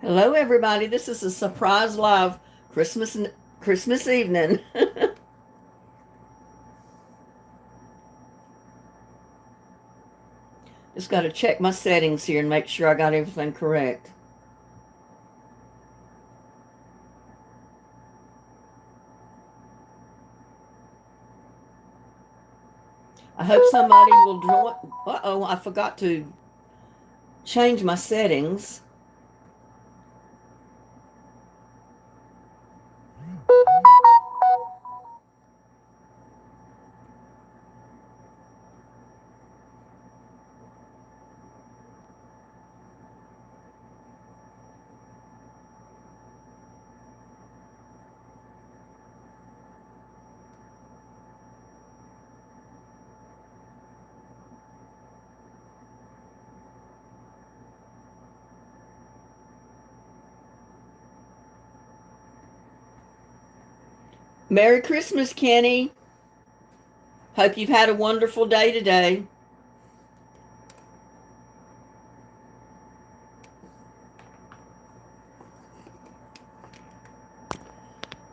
Hello, everybody. This is a surprise live Christmas evening. Just got to check my settings here and make sure I got everything correct. I hope somebody will join. Uh-oh, I forgot to change my settings. Merry Christmas, Kenny. Hope you've had a wonderful day today.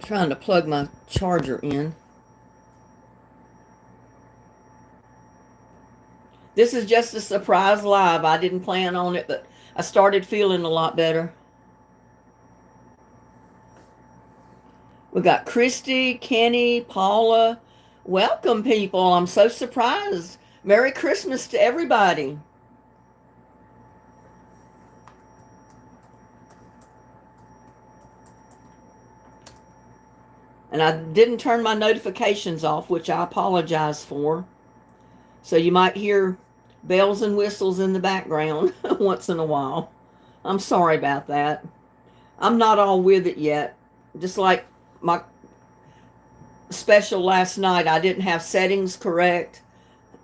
Trying to plug my charger in. This is just a surprise live. I didn't plan on it, but I started feeling a lot better. We got Christy, Kenny, Paula. Welcome, people. I'm so surprised. Merry Christmas to everybody. And I didn't turn my notifications off, which I apologize for. So you might hear bells and whistles in the background once in a while. I'm sorry about that. I'm not all with it yet. Just like my special last night, I didn't have settings correct.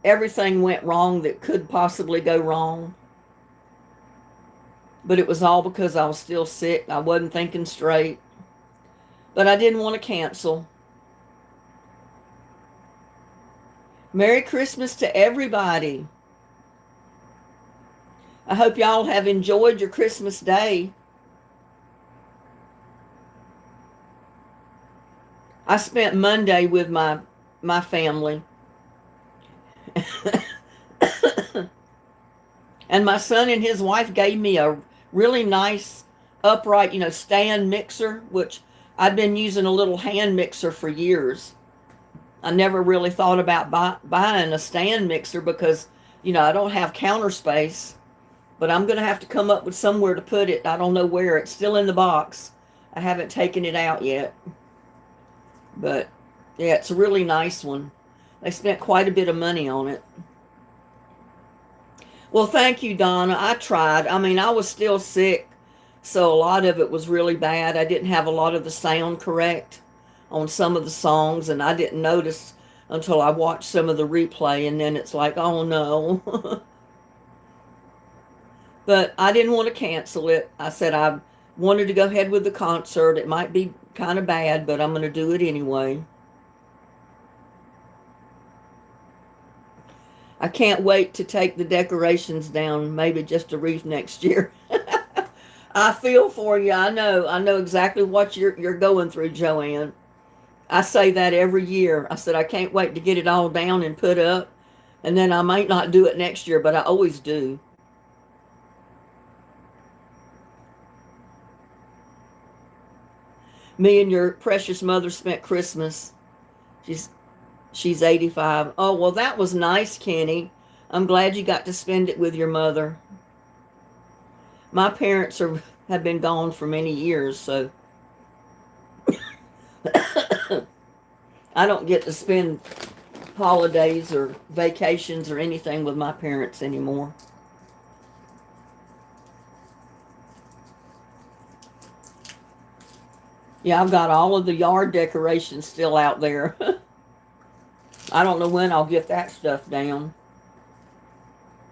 Everything went wrong that could possibly go wrong. But it was all because I was still sick. I wasn't thinking straight. But I didn't want to cancel. Merry Christmas to everybody. I hope y'all have enjoyed your Christmas day. I spent Monday with my family. And my son and his wife gave me a really nice upright, stand mixer, which I've been using a little hand mixer for years. I never really thought about buying a stand mixer because, I don't have counter space. But I'm going to have to come up with somewhere to put it. I don't know where. It's still in the box. I haven't taken it out yet. But, yeah, it's a really nice one. They spent quite a bit of money on it. Well, thank you, Donna. I tried. I was still sick, so a lot of it was really bad. I didn't have a lot of the sound correct on some of the songs, and I didn't notice until I watched some of the replay, and then it's like, oh, no. But I didn't want to cancel it. I said I wanted to go ahead with the concert. It might be kind of bad, but I'm going to do it anyway. I can't wait to take the decorations down, maybe just a wreath next year. I feel for you. I know exactly what you're going through, Joanne. I say that every year. I said I can't wait to get it all down and put up, and then I might not do it next year, but I always do. Me and your precious mother spent Christmas. She's she's 85. Oh, well, that was nice, Kenny. I'm glad you got to spend it with your mother. My parents have been gone for many years, so I don't get to spend holidays or vacations or anything with my parents anymore. Yeah, I've got all of the yard decorations still out there. I don't know when I'll get that stuff down.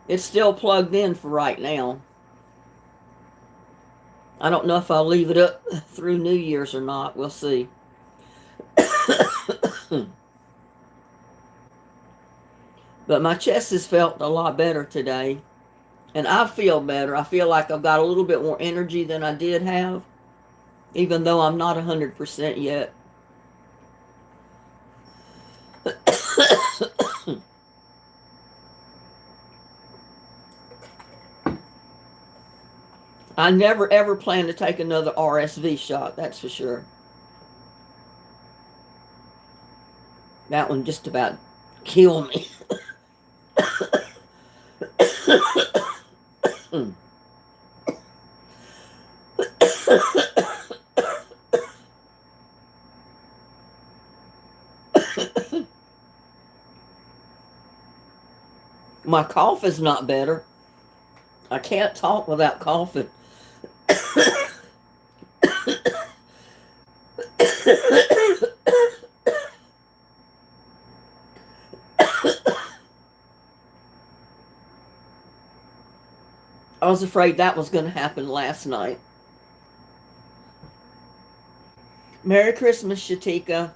It's still plugged in for right now. I don't know if I'll leave it up through New Year's or not. We'll see. But my chest has felt a lot better today. And I feel better. I feel like I've got a little bit more energy than I did have, even though I'm not 100% yet. I never ever plan to take another RSV shot, that's for sure. That one just about killed me. My cough is not better. I can't talk without coughing. I was afraid that was going to happen last night. Merry Christmas, Shatika.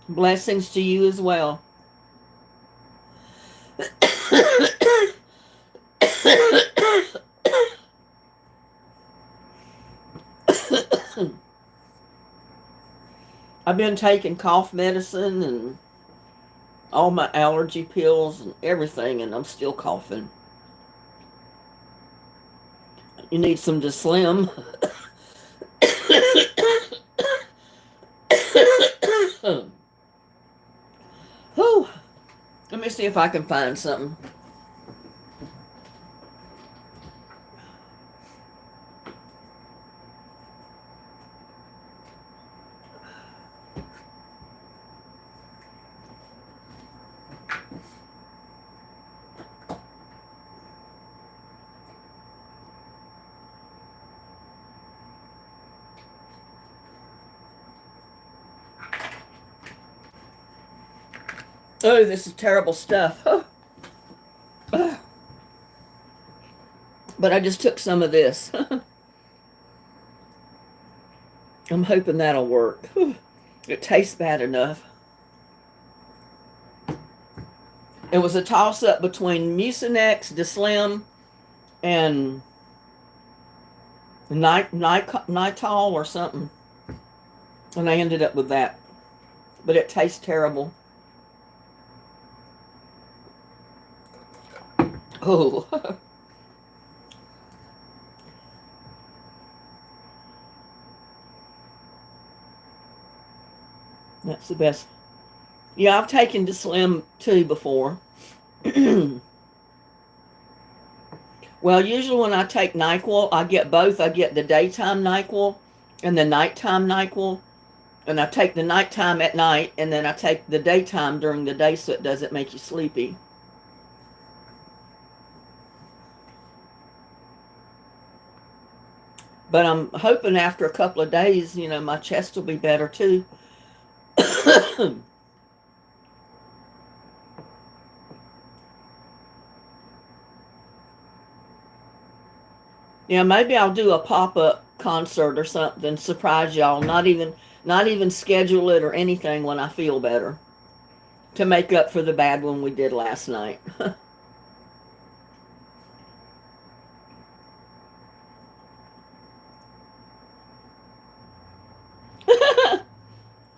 Blessings to you as well. I've been taking cough medicine and all my allergy pills and everything, and I'm still coughing. You need some to slim. Whew. Let me see if I can find something. Oh, this is terrible stuff. But I just took some of this. I'm hoping that'll work. It tastes bad enough. It was a toss-up between Mucinex, Deslim, and Nitol or something. And I ended up with that. But it tastes terrible. Oh. That's the best. Yeah, I've taken Deslim too before. Well, usually when I take NyQuil, I get both. I get the daytime NyQuil and the nighttime NyQuil. And I take the nighttime at night, and then I take the daytime during the day so it doesn't make you sleepy. But I'm hoping after a couple of days, my chest will be better too. Yeah, maybe I'll do a pop-up concert or something, surprise y'all. Not even schedule it or anything when I feel better, to make up for the bad one we did last night.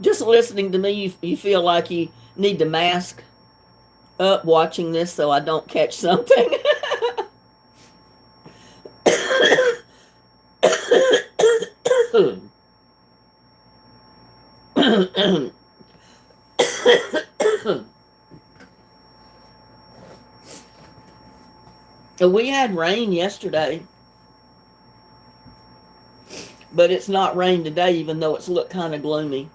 Just listening to me, you feel like you need to mask up watching this so I don't catch something. We had rain yesterday, but it's not rain today, even though it's looked kind of gloomy.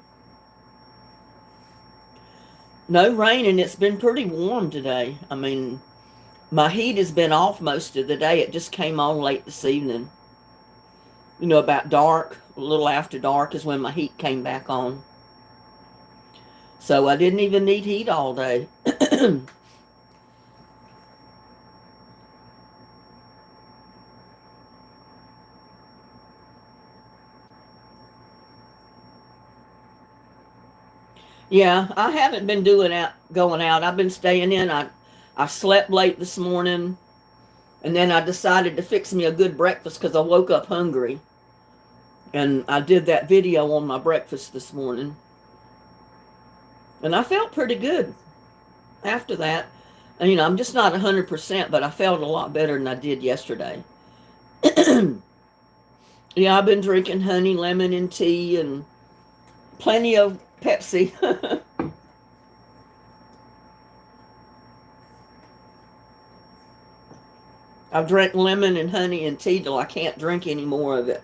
No rain, and it's been pretty warm today. I mean, my heat has been off most of the day. It just came on late this evening. About dark, a little after dark is when my heat came back on. So I didn't even need heat all day. Yeah, I haven't been going out. I've been staying in. I slept late this morning, And then I decided to fix me a good breakfast because I woke up hungry. And I did that video on my breakfast this morning. And I felt pretty good after that. And, I'm just not 100%, but I felt a lot better than I did yesterday. Yeah, I've been drinking honey, lemon, and tea, and plenty of Pepsi. I've drank lemon and honey and tea till I can't drink any more of it.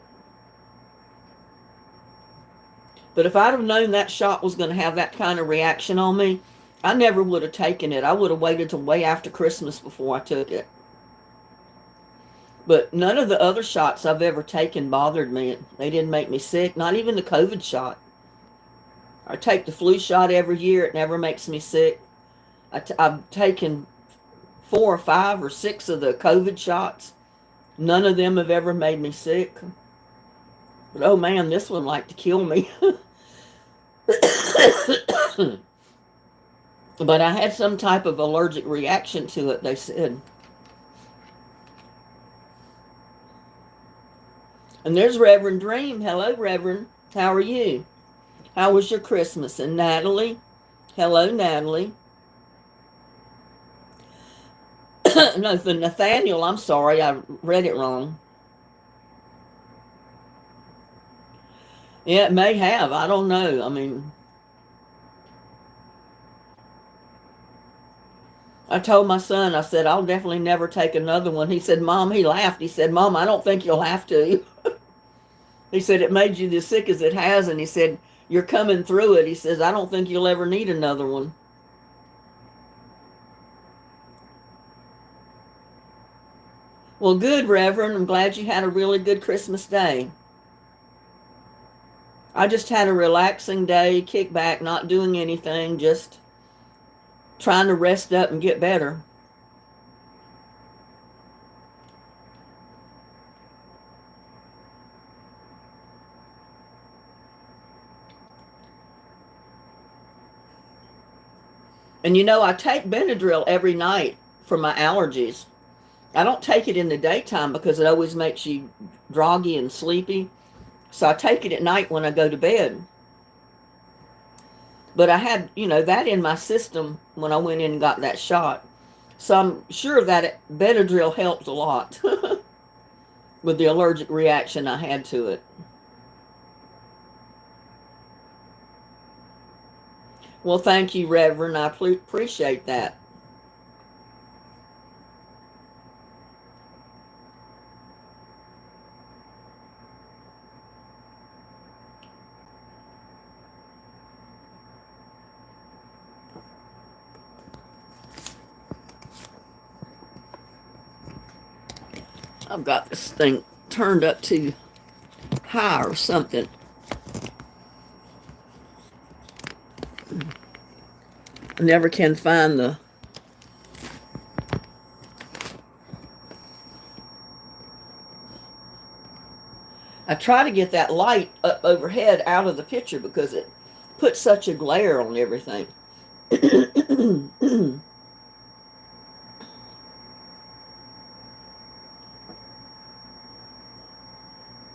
But if I'd have known that shot was going to have that kind of reaction on me, I never would have taken it. I would have waited till way after Christmas before I took it. But none of the other shots I've ever taken bothered me. They didn't make me sick, not even the COVID shot. I take the flu shot every year. It never makes me sick. I've taken 4 or 5 or 6 of the COVID shots. None of them have ever made me sick. But oh man, this one like to kill me. But I had some type of allergic reaction to it, they said. And there's Reverend Dream. Hello, Reverend. How are you? How was your Christmas? And Natalie. Hello, Natalie. No, the Nathaniel, I'm sorry, I read it wrong. Yeah, it may have. I don't know. I mean, I told my son, I said, I'll definitely never take another one. He said, Mom, he laughed. He said, Mom, I don't think you'll have to. He said, it made you as sick as it has. And he said, you're coming through it. He says, I don't think you'll ever need another one. Well, good, Reverend. I'm glad you had a really good Christmas day. I just had a relaxing day, kick back, not doing anything, just trying to rest up and get better. And I take Benadryl every night for my allergies. I don't take it in the daytime because it always makes you groggy and sleepy. So I take it at night when I go to bed. But I had, that in my system when I went in and got that shot. So I'm sure that Benadryl helped a lot with the allergic reaction I had to it. Well, thank you, Reverend. I appreciate that. I've got this thing turned up too high or something. I never can find the... I try to get that light up overhead out of the picture because it puts such a glare on everything.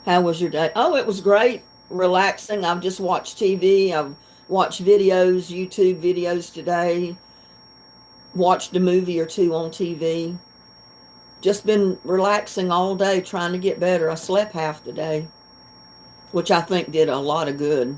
How was your day? Oh, it was great. Relaxing. I've just watched TV. I've watched videos, YouTube videos today. Watched a movie or two on TV. Just been relaxing all day, trying to get better. I slept half the day, which I think did a lot of good.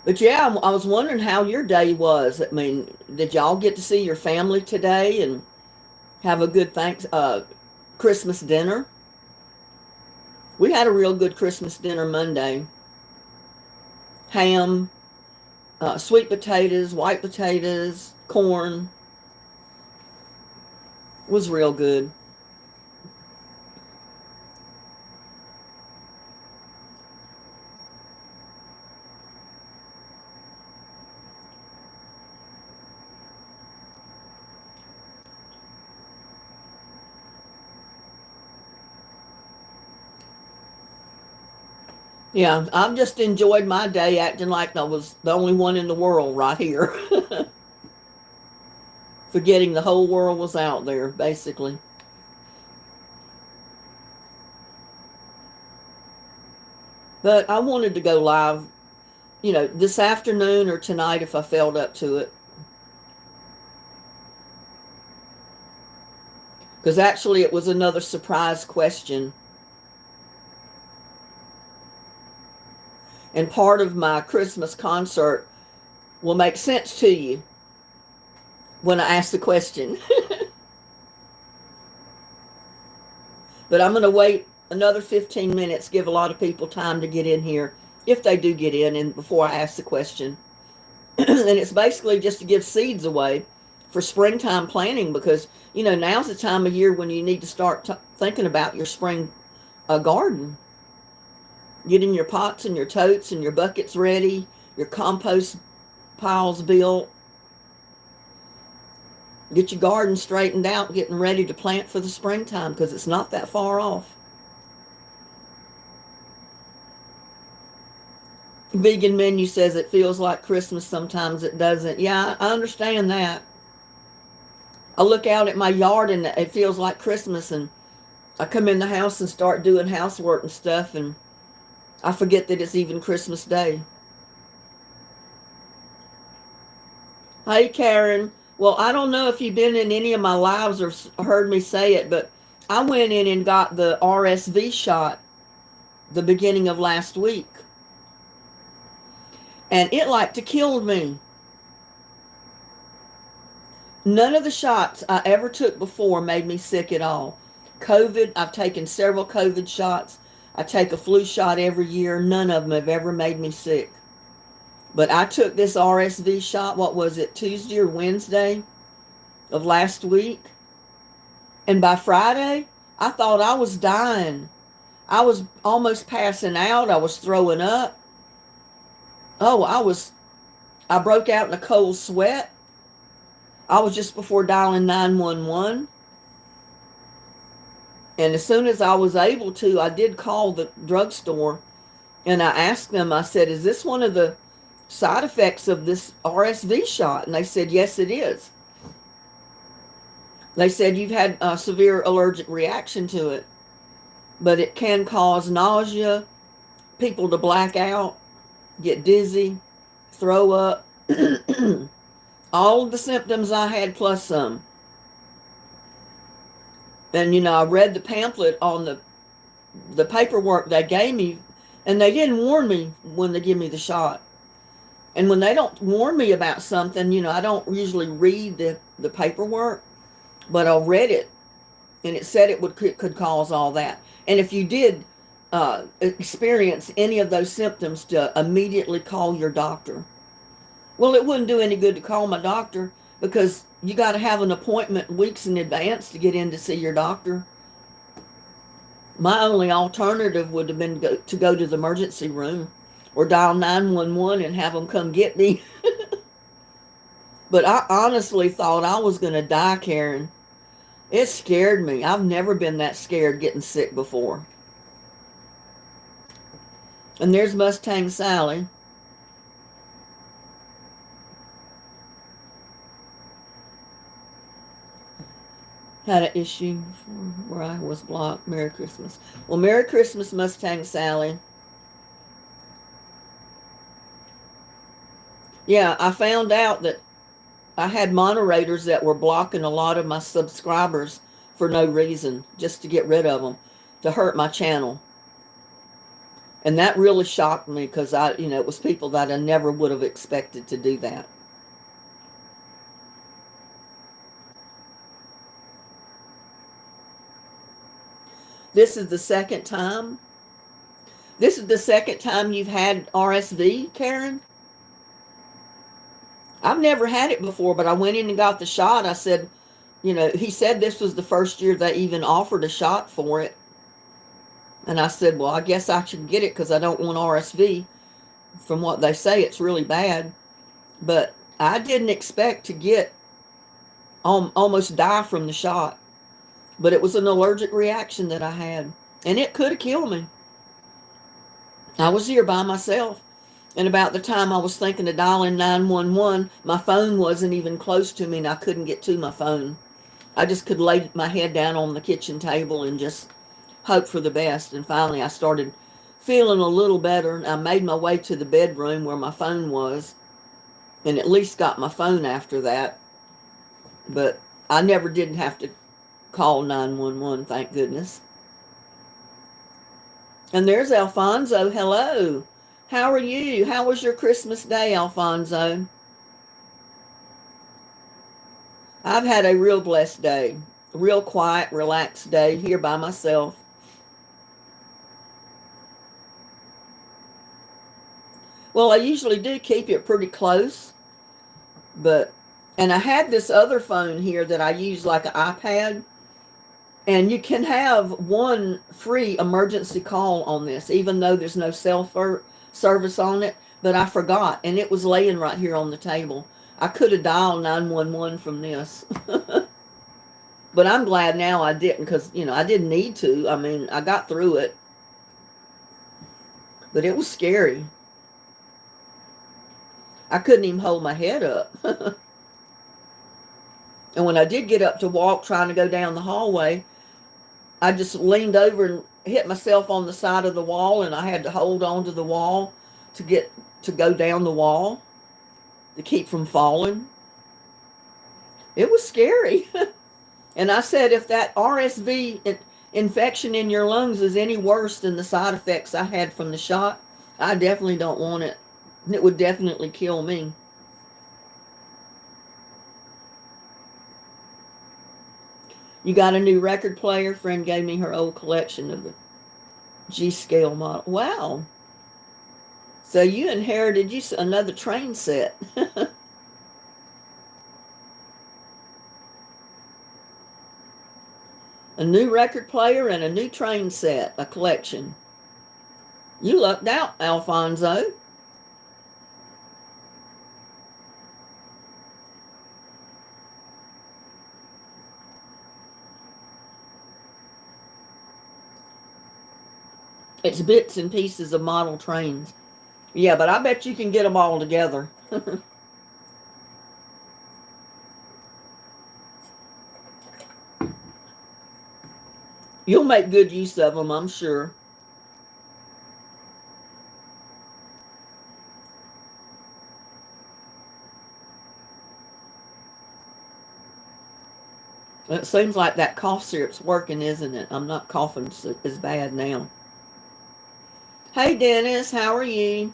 But yeah, I was wondering how your day was. I mean, did y'all get to see your family today and have a good Christmas dinner? We had a real good Christmas dinner Monday. Ham, sweet potatoes, white potatoes, corn. Was real good. Yeah, I've just enjoyed my day acting like I was the only one in the world right here. Forgetting the whole world was out there, basically. But I wanted to go live, this afternoon or tonight if I felt up to it. Because actually it was another surprise question. And part of my Christmas concert will make sense to you when I ask the question. But I'm going to wait another 15 minutes, give a lot of people time to get in here, if they do get in, and before I ask the question. And it's basically just to give seeds away for springtime planting, because, now's the time of year when you need to start thinking about your spring garden. Getting your pots and your totes and your buckets ready, your compost piles built. Get your garden straightened out, getting ready to plant for the springtime, because it's not that far off. Vegan Menu says it feels like Christmas, sometimes it doesn't. Yeah, I understand that. I look out at my yard and it feels like Christmas, and I come in the house and start doing housework and stuff, and I forget that it's even Christmas Day. Hey, Karen. Well, I don't know if you've been in any of my lives or heard me say it, but I went in and got the RSV shot the beginning of last week. And it like to kill me. None of the shots I ever took before made me sick at all. COVID, I've taken several COVID shots. I take a flu shot every year. None of them have ever made me sick. But I took this RSV shot, what was it, Tuesday or Wednesday of last week? And by Friday, I thought I was dying. I was almost passing out. I was throwing up. Oh, I broke out in a cold sweat. I was just before dialing 911. And as soon as I was able to, I did call the drugstore and I asked them, I said, is this one of the side effects of this RSV shot? And they said, yes, it is. They said, you've had a severe allergic reaction to it, but it can cause nausea, people to black out, get dizzy, throw up, all of the symptoms I had plus some. And, I read the pamphlet on the paperwork they gave me, and they didn't warn me when they give me the shot. And when they don't warn me about something, I don't usually read the paperwork, but I read it, and it said it could cause all that. And if you did experience any of those symptoms, to immediately call your doctor. Well, it wouldn't do any good to call my doctor, because you got to have an appointment weeks in advance to get in to see your doctor. My only alternative would have been to go to the emergency room or dial 911 and have them come get me. But I honestly thought I was going to die, Karen. It scared me. I've never been that scared getting sick before. And there's Mustang Sally. Had an issue where I was blocked. Merry Christmas. Well, Merry Christmas, Mustang Sally. Yeah, I found out that I had moderators that were blocking a lot of my subscribers for no reason, just to get rid of them, to hurt my channel. And that really shocked me, because it was people that I never would have expected to do that. This is the second time. This is the second time you've had RSV, Karen? I've never had it before, but I went in and got the shot. I said, he said this was the first year they even offered a shot for it. And I said, well, I guess I should get it, because I don't want RSV. From what they say, it's really bad. But I didn't expect to get almost die from the shot. But it was an allergic reaction that I had. And it could have killed me. I was here by myself. And about the time I was thinking of dialing 911, my phone wasn't even close to me and I couldn't get to my phone. I just could lay my head down on the kitchen table and just hope for the best. And finally I started feeling a little better. And I made my way to the bedroom where my phone was and at least got my phone after that. But I never did have to call 911, thank goodness. And there's Alfonso. Hello. How are you? How was your Christmas day, Alfonso? I've had a real blessed day. A real quiet, relaxed day here by myself. Well, I usually do keep it pretty close, and I had this other phone here that I use like an iPad, and you can have one free emergency call on this, even though there's no cell service on it, but I forgot, and it was laying right here on the table. I could have dialed 911 from this. But I'm glad now I didn't because, I didn't need to. I mean, I got through it. But it was scary. I couldn't even hold my head up. And when I did get up to walk, trying to go down the hallway, I just leaned over and hit myself on the side of the wall, and I had to hold on to the wall to go down the wall to keep from falling. It was scary. And I said, if that RSV infection in your lungs is any worse than the side effects I had from the shot, I definitely don't want it. It would definitely kill me. You got a new record player? Friend gave me her old collection of the G-scale model. Wow. So you inherited another train set. A new record player and a new train set, a collection. You lucked out, Alfonso. It's bits and pieces of model trains. Yeah, but I bet you can get them all together. You'll make good use of them, I'm sure. It seems like that cough syrup's working, isn't it? I'm not coughing as bad now. Hey, Dennis, how are you?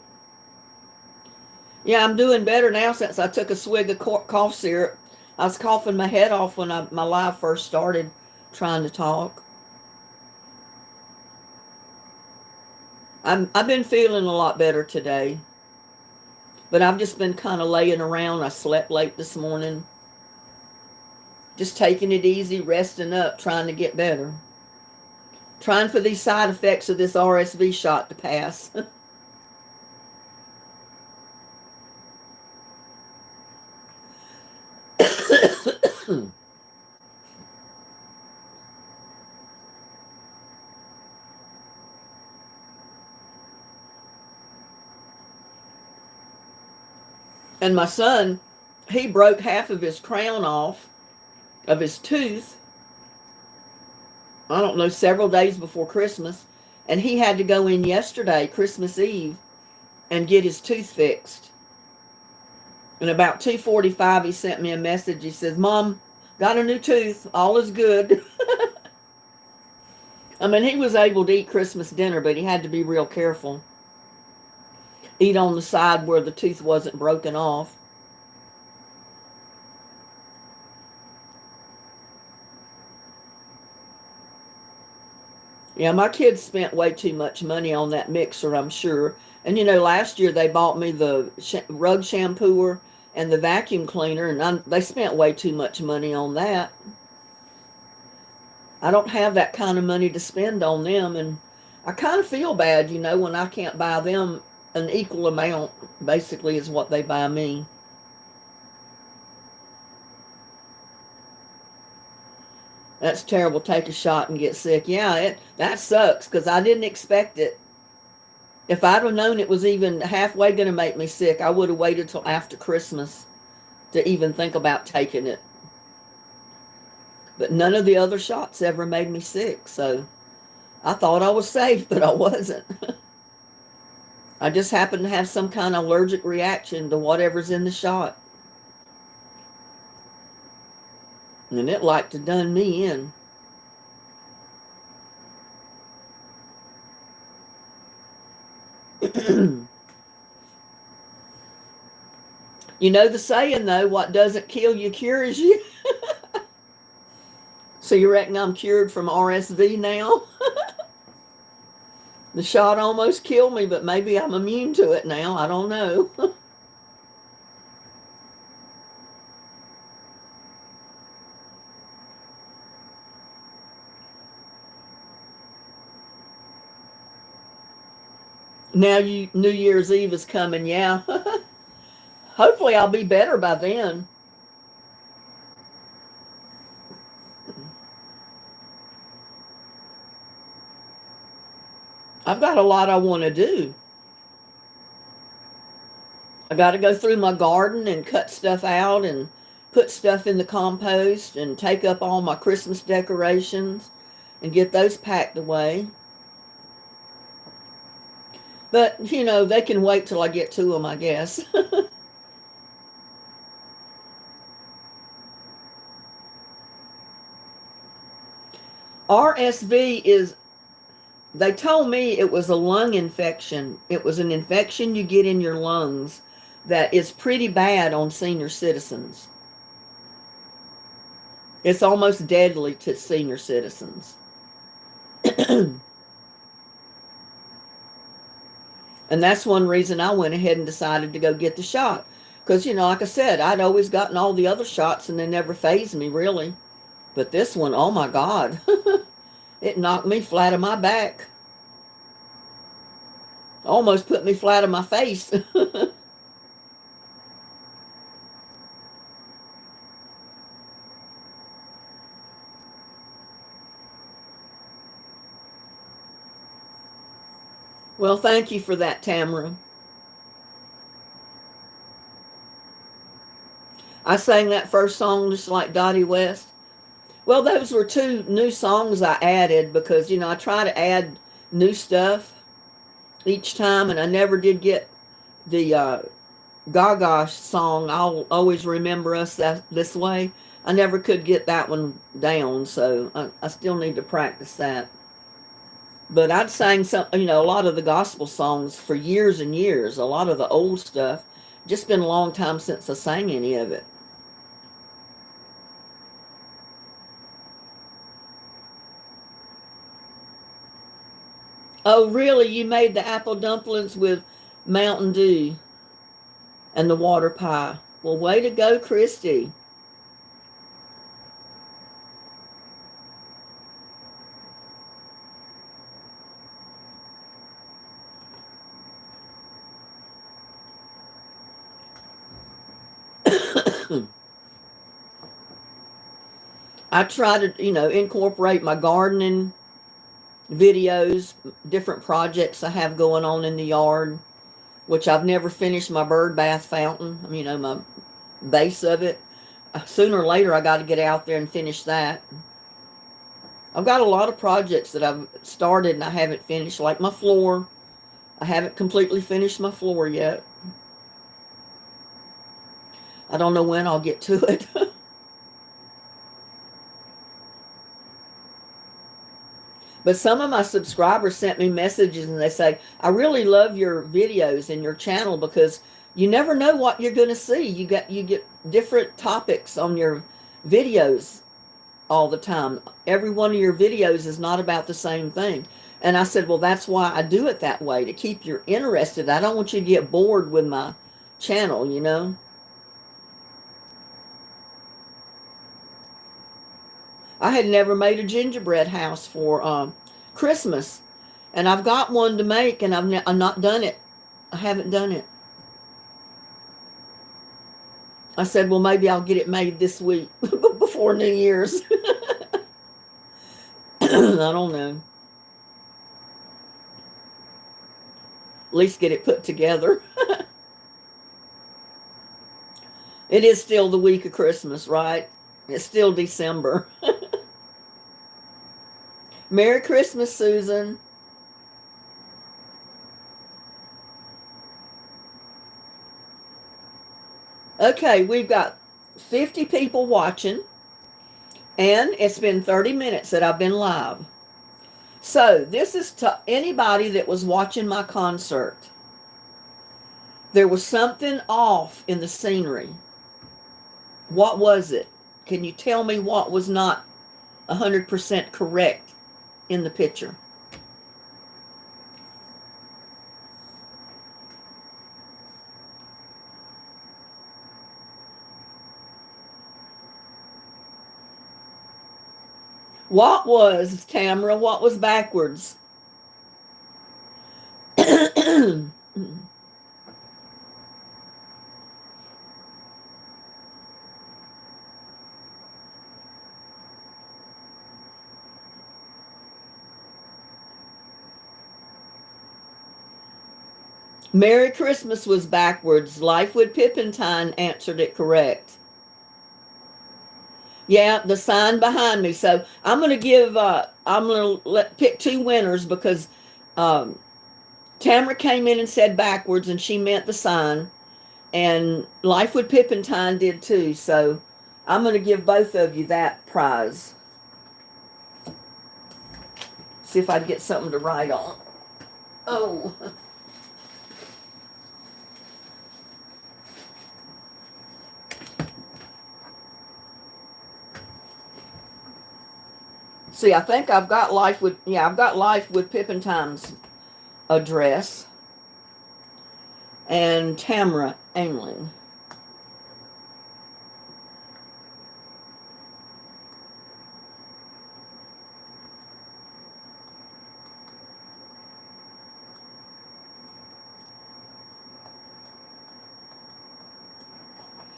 Yeah, I'm doing better now since I took a swig of cough syrup. I was coughing my head off when my live first started trying to talk. I've been feeling a lot better today. But I've just been kind of laying around. I slept late this morning. Just taking it easy, resting up, trying to get better. Trying for these side effects of this RSV shot to pass. And my son, he broke half of his crown off of his tooth, I don't know, several days before Christmas. And he had to go in yesterday, Christmas Eve, and get his tooth fixed. And about 2:45, he sent me a message. He says, Mom, got a new tooth. All is good. I mean, he was able to eat Christmas dinner, but he had to be real careful. Eat on the side where the tooth wasn't broken off. Yeah, my kids spent way too much money on that mixer, I'm sure. And, last year they bought me the rug shampooer and the vacuum cleaner, and they spent way too much money on that. I don't have that kind of money to spend on them, and I kind of feel bad, when I can't buy them an equal amount, basically, is what they buy me. That's terrible. Take a shot and get sick. Yeah, that sucks because I didn't expect it. If I'd have known it was even halfway going to make me sick, I would have waited till after Christmas to even think about taking it. But none of the other shots ever made me sick, so I thought I was safe, but I wasn't. I just happened to have some kind of allergic reaction to whatever's in the shot. And it like to done me in. You know the saying, though, what doesn't kill you cures you. So you reckon I'm cured from RSV now? The shot almost killed me, but maybe I'm immune to it now. I don't know. Now New Year's Eve is coming, yeah. Hopefully I'll be better by then. I've got a lot I want to do. I got to go through my garden and cut stuff out and put stuff in the compost and take up all my Christmas decorations and get those packed away. But, you know, they can wait till I get to them, I guess. RSV is, they told me it was a lung infection. It was an infection you get in your lungs that is pretty bad on senior citizens. It's almost deadly to senior citizens. And that's one reason I went ahead and decided to go get the shot. Because, you know, like I said, I'd always gotten all the other shots and they never fazed me, really. But this one, oh my God. It knocked me flat on my back. Almost put me flat on my face. Well, thank you for that, Tamara. I sang that first song just like Dottie West. Well, those were two new songs I added because, you know, I try to add new stuff each time, and I never did get the Gaga song, I'll Always Remember Us This Way. I never could get that one down, so I still need to practice that. But I'd sang some, you know, a lot of the gospel songs for years and years, a lot of the old stuff. Just been a long time since I sang any of it. Oh, really? You made the apple dumplings with Mountain Dew and the water pie. Well, way to go, Christy. I try to, you know, incorporate my gardening videos, different projects I have going on in the yard, which I've never finished my bird bath fountain, you know, my base of it. Sooner or later, I got to get out there and finish that. I've got a lot of projects that I've started and I haven't finished, like my floor. I haven't completely finished my floor yet. I don't know when I'll get to it. But some of my subscribers sent me messages and they say, I really love your videos and your channel because you never know what you're going to see. You get different topics on your videos all the time. Every one of your videos is not about the same thing. And I said, well, that's why I do it that way, to keep you interested. I don't want you to get bored with my channel, you know. I had never made a gingerbread house for Christmas, and I've got one to make, and I've not done it. I haven't done it. I said, well, maybe I'll get it made this week before New Year's. I don't know. least get it put together. It is still the week of Christmas, right? It's still December. Merry Christmas, Susan. Okay, we've got 50 people watching, and it's been 30 minutes that I've been live. So this is to anybody that was watching my concert. There was something off in the scenery. What was it? Can you tell me what was not 100% correct in the picture? What was, Tamara, what was backwards? Merry Christmas was backwards. Lifewood Pippentine answered it correct. Yeah, the sign behind me. So I'm going to give, I'm going to pick two winners because Tamara came in and said backwards and she meant the sign. And Lifewood Pippentine did too. So I'm going to give both of you that prize. See if I can get something to write on. Oh. See, I think I've got Lifewood, yeah, I've got Lifewood Pippentine's address. And Tamara Aimling.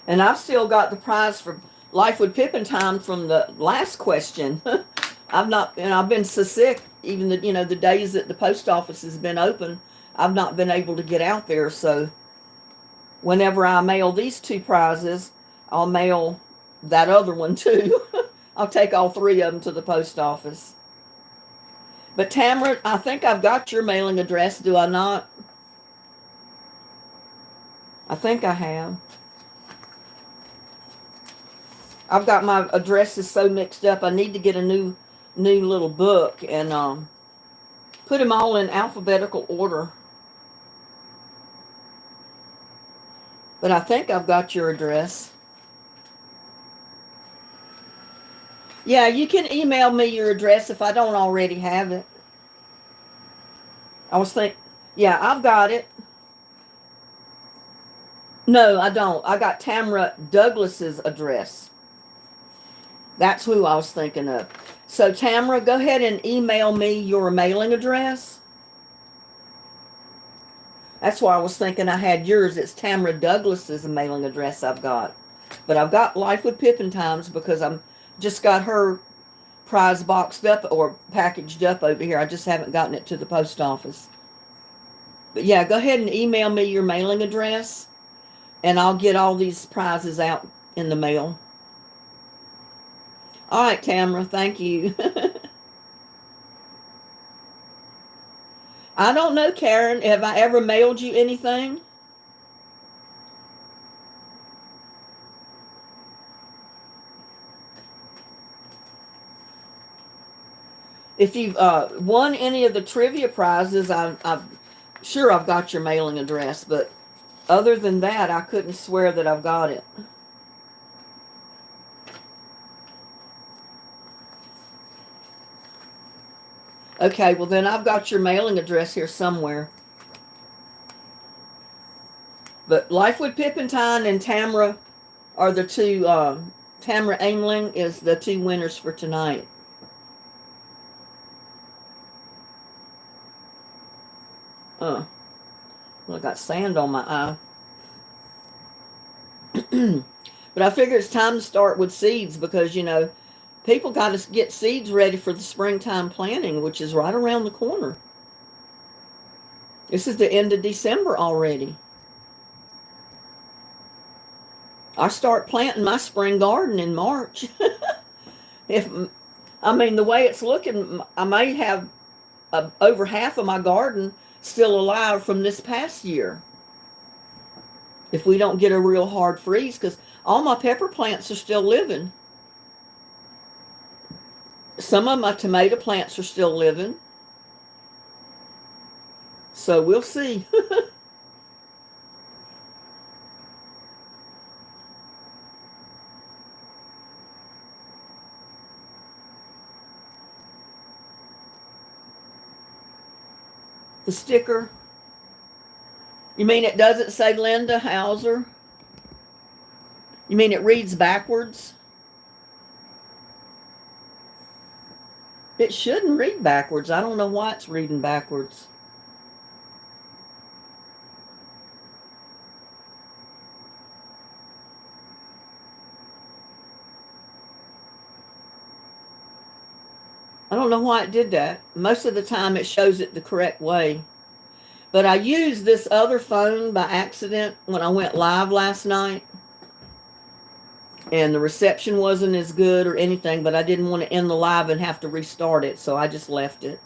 And I've still got the prize for Lifewood Pippentine from the last question. I've been so sick, even the days that the post office has been open, I've not been able to get out there. So whenever I mail these two prizes, I'll mail that other one too. I'll take all three of them to the post office. But Tamara, I think I've got your mailing address, do I not? I think I have. I've got my addresses so mixed up. I need to get a new little book and put them all in alphabetical order. But I think I've got your address. Yeah, you can email me your address if I don't already have it. Yeah, I've got it. No, I don't. I got Tamara Douglas's address. That's who I was thinking of. So Tamara, go ahead and email me your mailing address. That's why I was thinking I had yours. It's Tamara Douglas's mailing address I've got. But I've got Lifewood Pippentine's because I'm just got her prize boxed up or packaged up over here. I just haven't gotten it to the post office. But yeah, go ahead and email me your mailing address and I'll get all these prizes out in the mail. All right, Tamara, thank you. I don't know, Karen. Have I ever mailed you anything? If you've won any of the trivia prizes, I'm sure I've got your mailing address. But other than that, I couldn't swear that I've got it. Okay, well then I've got your mailing address here somewhere. But Lifewood Pippentine and Tamara are the two, Tamara Aimling is the two winners for tonight. Well, I got sand on my eye. But I figure it's time to start with seeds because, people got to get seeds ready for the springtime planting, which is right around the corner. This is the end of December already. I start planting my spring garden in March. If I mean, the way it's looking, I may have over half of my garden still alive from this past year. If we don't get a real hard freeze, because all my pepper plants are still living. Some of my tomato plants are still living. So we'll see. The sticker. You mean it doesn't say Linda Hauser? You mean it reads backwards? It shouldn't read backwards. I don't know why it's reading backwards. I don't know why it did that. Most of the time it shows it the correct way. But I used this other phone by accident when I went live last night. And the reception wasn't as good or anything, but I didn't want to end the live and have to restart it, so I just left it.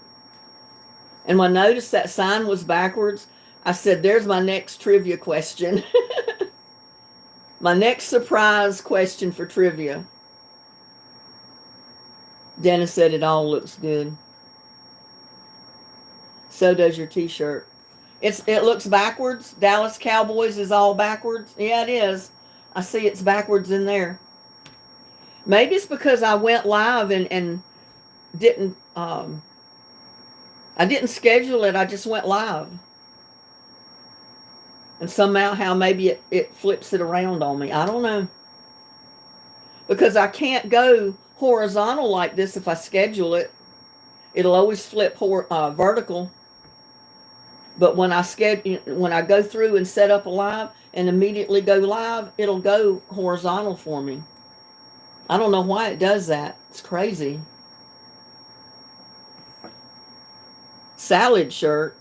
And when I noticed that sign was backwards, I said, there's my next trivia question. My next surprise question for trivia. Dennis said it all looks good. So does your t-shirt. It looks backwards. Dallas Cowboys is all backwards. Yeah, it is. I see it's backwards in there. Maybe it's because I went live and didn't I didn't schedule it. I just went live. And somehow maybe it flips it around on me. I don't know. Because I can't go horizontal like this if I schedule it. It'll always flip vertical. But when I go through and set up a live and immediately go live, it'll go horizontal for me. I don't know why it does that. It's crazy. Salad shirt.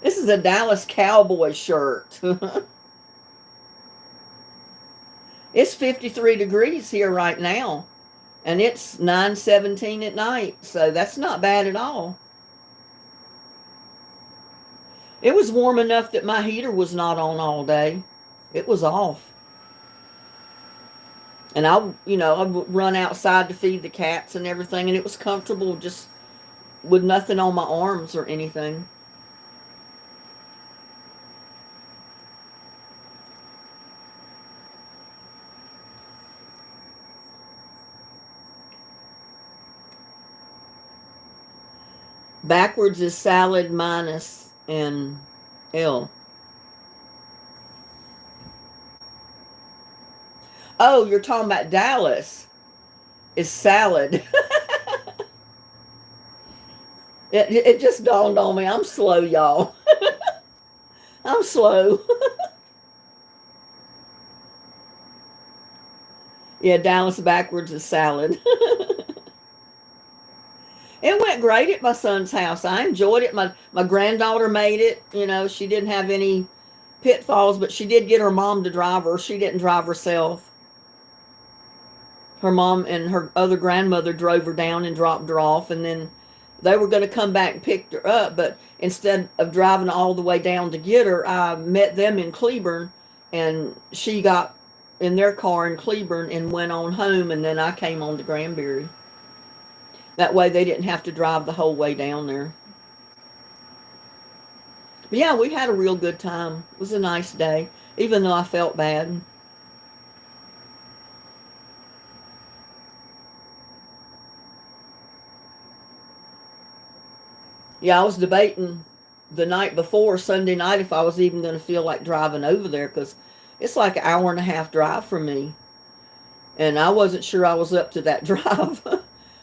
This is a Dallas Cowboy shirt. It's 53 degrees here right now. And it's 9:17 at night. So that's not bad at all. It was warm enough that my heater was not on all day. It was off. And I would run outside to feed the cats and everything, and it was comfortable just with nothing on my arms or anything. Backwards is salad minus an L. Oh, you're talking about Dallas. Is salad. It just dawned on me. I'm slow, y'all. I'm slow. Yeah, Dallas backwards is salad. It went great at my son's house. I enjoyed it. My granddaughter made it. She didn't have any pitfalls, but she did get her mom to drive her. She didn't drive herself. Her mom and her other grandmother drove her down and dropped her off, and then they were going to come back and pick her up, but instead of driving all the way down to get her, I met them in Cleburne, and she got in their car in Cleburne and went on home, and then I came on to Granbury. That way they didn't have to drive the whole way down there. But yeah, we had a real good time. It was a nice day, even though I felt bad. Yeah, I was debating the night before, Sunday night, if I was even going to feel like driving over there, because it's like an hour and a half drive from me. And I wasn't sure I was up to that drive.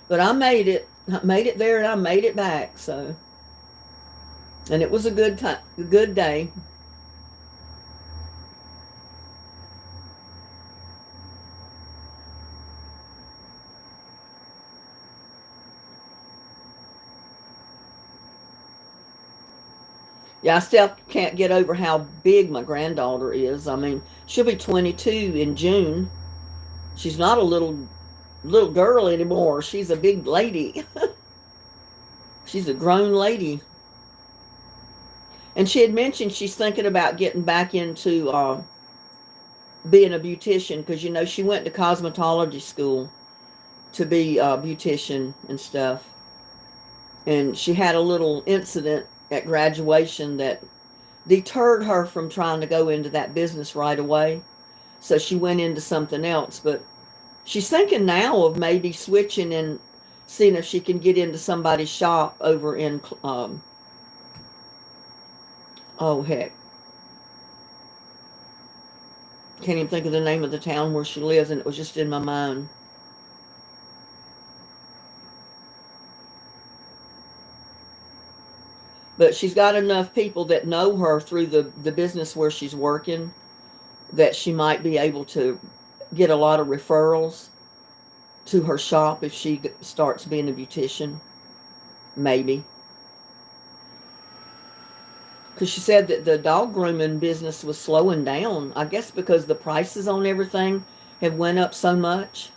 But I made it. I made it there and I made it back. So, and it was a good time, a good day. Yeah, I still can't get over how big my granddaughter is. I mean, she'll be 22 in June. She's not a little girl anymore. She's a big lady. She's a grown lady. And she had mentioned she's thinking about getting back into being a beautician because, she went to cosmetology school to be a beautician and stuff. And she had a little incident at graduation that deterred her from trying to go into that business right away. So she went into something else. But she's thinking now of maybe switching and seeing if she can get into somebody's shop over in, oh heck, can't even think of the name of the town where she lives, and it was just in my mind. But she's got enough people that know her through the business where she's working that she might be able to get a lot of referrals to her shop if she starts being a beautician. Maybe. Because she said that the dog grooming business was slowing down. I guess because the prices on everything have went up so much.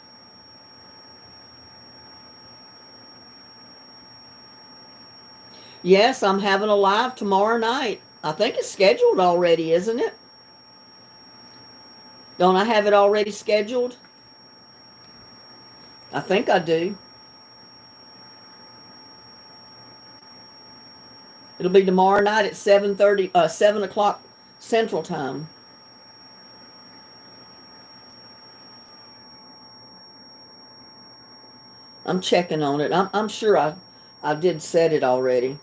Yes, I'm having a live tomorrow night. I think it's scheduled already, isn't it? Don't I have it already scheduled? I think I do. It'll be tomorrow night at 7 o'clock Central Time. I'm checking on it. I'm sure I did set it already.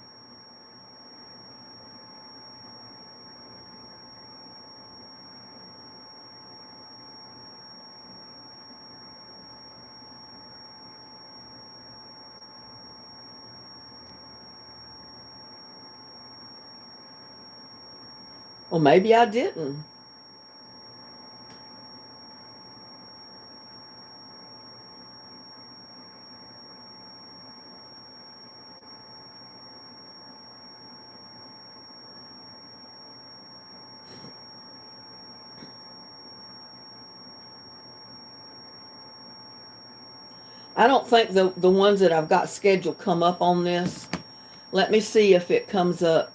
Well, maybe I didn't. I don't think the ones that I've got scheduled come up on this. Let me see if it comes up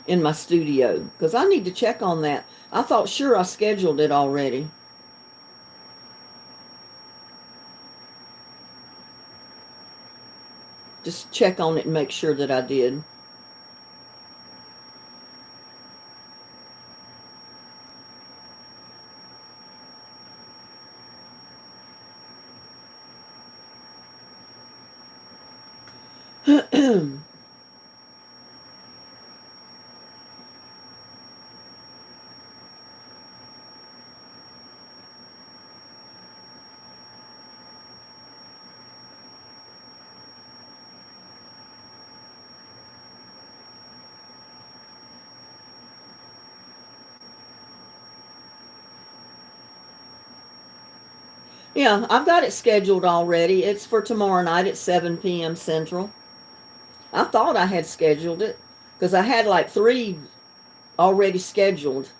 in my studio because I need to check on that. I thought sure I scheduled it already. Just check on it and make sure that I did. Yeah, I've got it scheduled already. It's for tomorrow night at 7 p.m. Central. I thought I had scheduled it because I had like 3 already scheduled.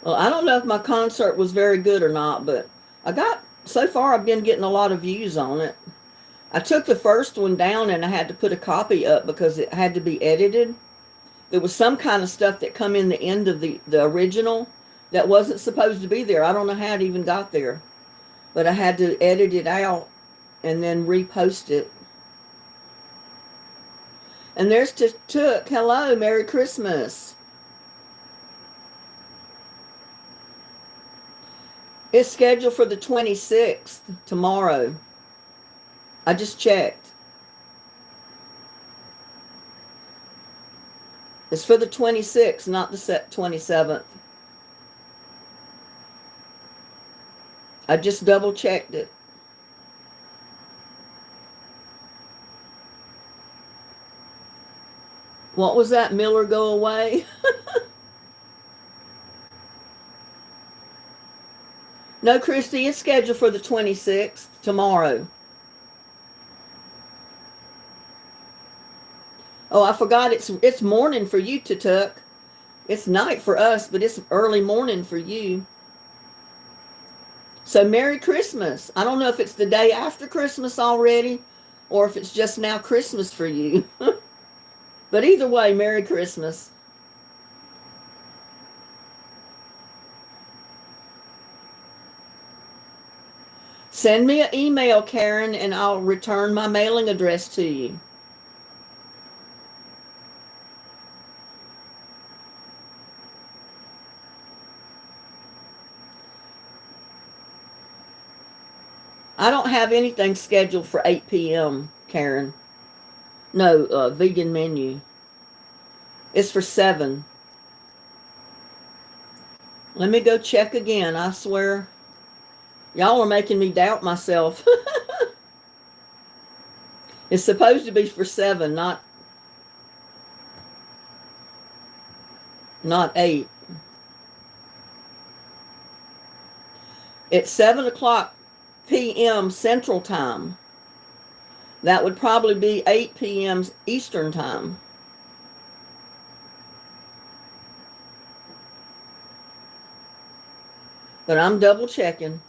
Well, I don't know if my concert was very good or not, but so far I've been getting a lot of views on it. I took the first one down and I had to put a copy up because it had to be edited. There was some kind of stuff that come in the end of the original that wasn't supposed to be there. I don't know how it even got there, but I had to edit it out and then repost it. And there's Took. Hello, Merry Christmas. It's scheduled for the 26th, tomorrow. I just checked. It's for the 26th, not the 27th. I just double checked it. What was that? Miller go away? No, Christy, it's scheduled for the 26th, tomorrow. Oh, I forgot it's morning for you, Tuck. It's night for us, but it's early morning for you. So Merry Christmas. I don't know if it's the day after Christmas already or if it's just now Christmas for you. But either way, Merry Christmas. Send me an email, Karen, and I'll return my mailing address to you. I don't have anything scheduled for 8 p.m., Karen. No, vegan menu. It's for 7. Let me go check again, I swear. Y'all are making me doubt myself. It's supposed to be for 7, not 8. It's 7 o'clock p.m. Central Time. That would probably be 8 p.m. Eastern Time. But I'm double checking.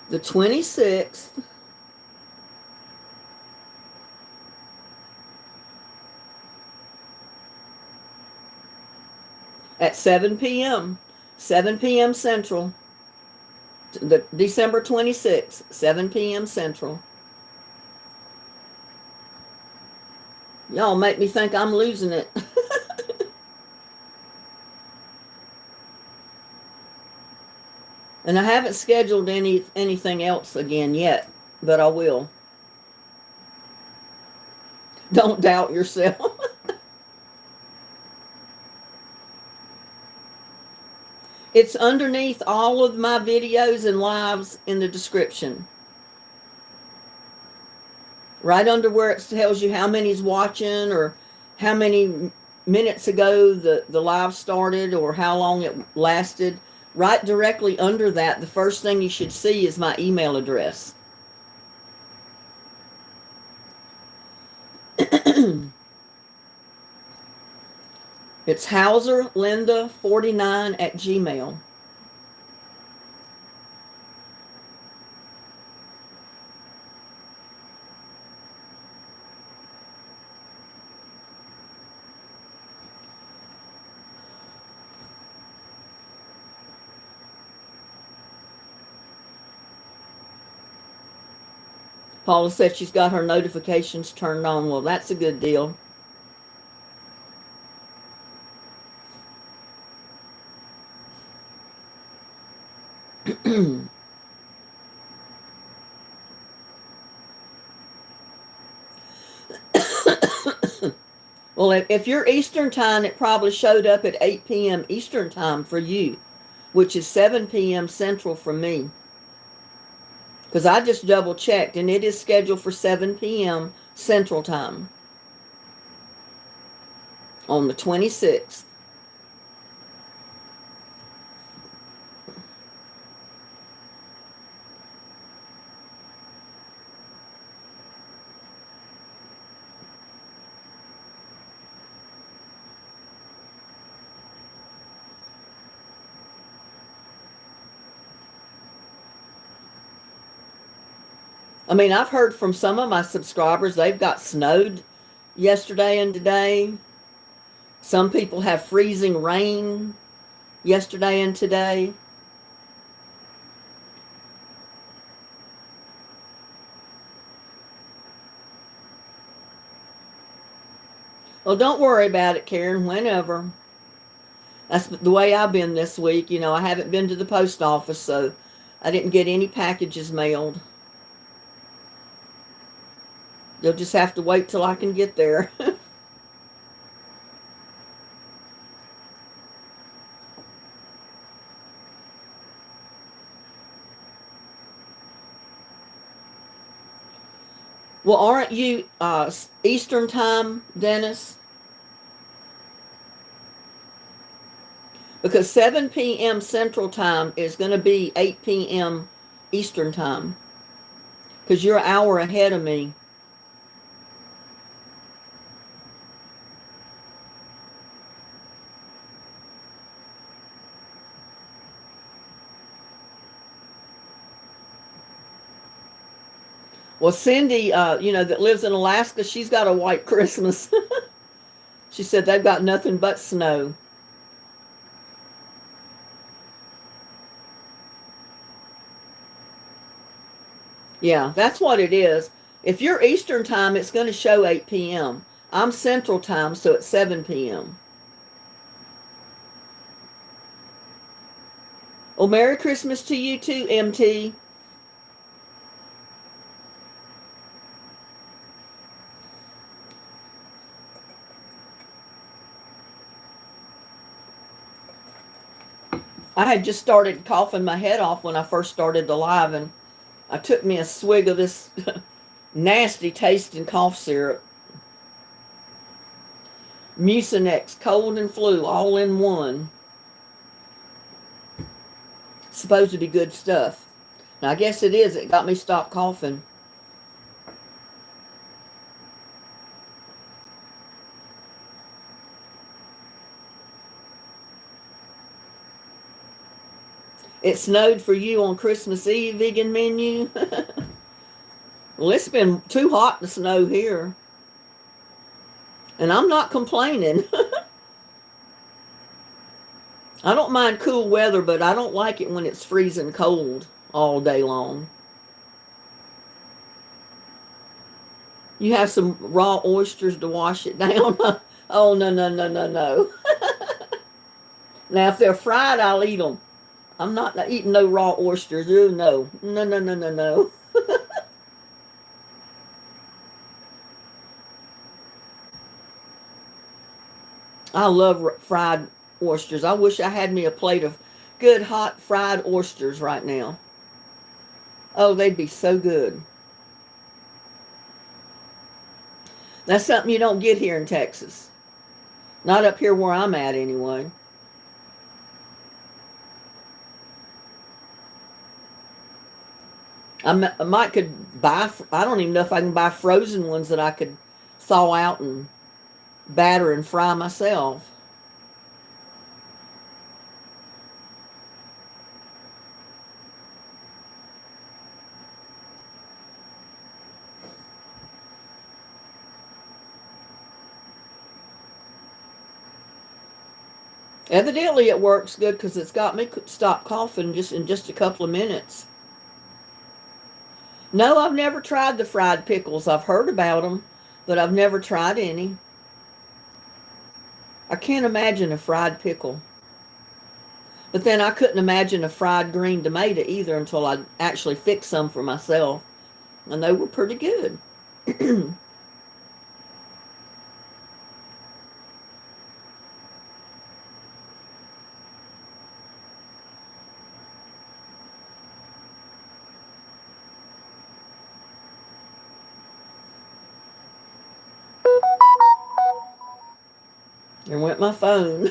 The 26th. At 7 p.m. 7 p.m. Central. The December 26th, 7 p.m. Central. Y'all make me think I'm losing it. And I haven't scheduled anything else again yet, but I will. Don't doubt yourself. It's underneath all of my videos and lives in the description. Right under where it tells you how many's watching or how many minutes ago the live started or how long it lasted. Right directly under that, the first thing you should see is my email address. It's HauserLinda49@gmail.com. Paula said she's got her notifications turned on. Well, that's a good deal. Well, if you're Eastern Time, it probably showed up at 8 p.m. Eastern Time for you, which is 7 p.m. Central for me. Because I just double checked, and it is scheduled for 7 p.m. Central Time on the 26th. I mean, I've heard from some of my subscribers, they've got snowed yesterday and today. Some people have freezing rain yesterday and today. Well, don't worry about it, Karen, whenever. That's the way I've been this week. You know, I haven't been to the post office, so I didn't get any packages mailed. You'll just have to wait till I can get there. Well, aren't you Eastern time, Dennis? Because 7 p.m. Central time is going to be 8 p.m. Eastern time. Because you're an hour ahead of me. Well, Cindy, that lives in Alaska, she's got a white Christmas. She said they've got nothing but snow. Yeah, that's what it is. If you're Eastern time, it's going to show 8 p.m. I'm Central time, so it's 7 p.m. Well, Merry Christmas to you too, MT. I had just started coughing my head off when I first started the live, and I took me a swig of this nasty tasting cough syrup. Mucinex, cold and flu, all in one. Supposed to be good stuff. Now, I guess it is. It got me stopped coughing. It snowed for you on Christmas Eve, vegan menu. Well, it's been too hot to snow here. And I'm not complaining. I don't mind cool weather, but I don't like it when it's freezing cold all day long. You have some raw oysters to wash it down. Oh, no, no, no, no, no. Now, if they're fried, I'll eat them. I'm not eating no raw oysters. Oh, no. No, no, no, no, no. I love fried oysters. I wish I had me a plate of good hot fried oysters right now. Oh, they'd be so good. That's something you don't get here in Texas. Not up here where I'm at, anyway. I might could buy, I don't even know if I can buy frozen ones that I could thaw out and batter and fry myself. Evidently it works good because it's got me stop coughing just in just a couple of minutes. No, I've never tried the fried pickles. I've heard about them, but I've never tried any. I can't imagine a fried pickle. But then I couldn't imagine a fried green tomato either until I actually fixed some for myself. And they were pretty good. There went my phone.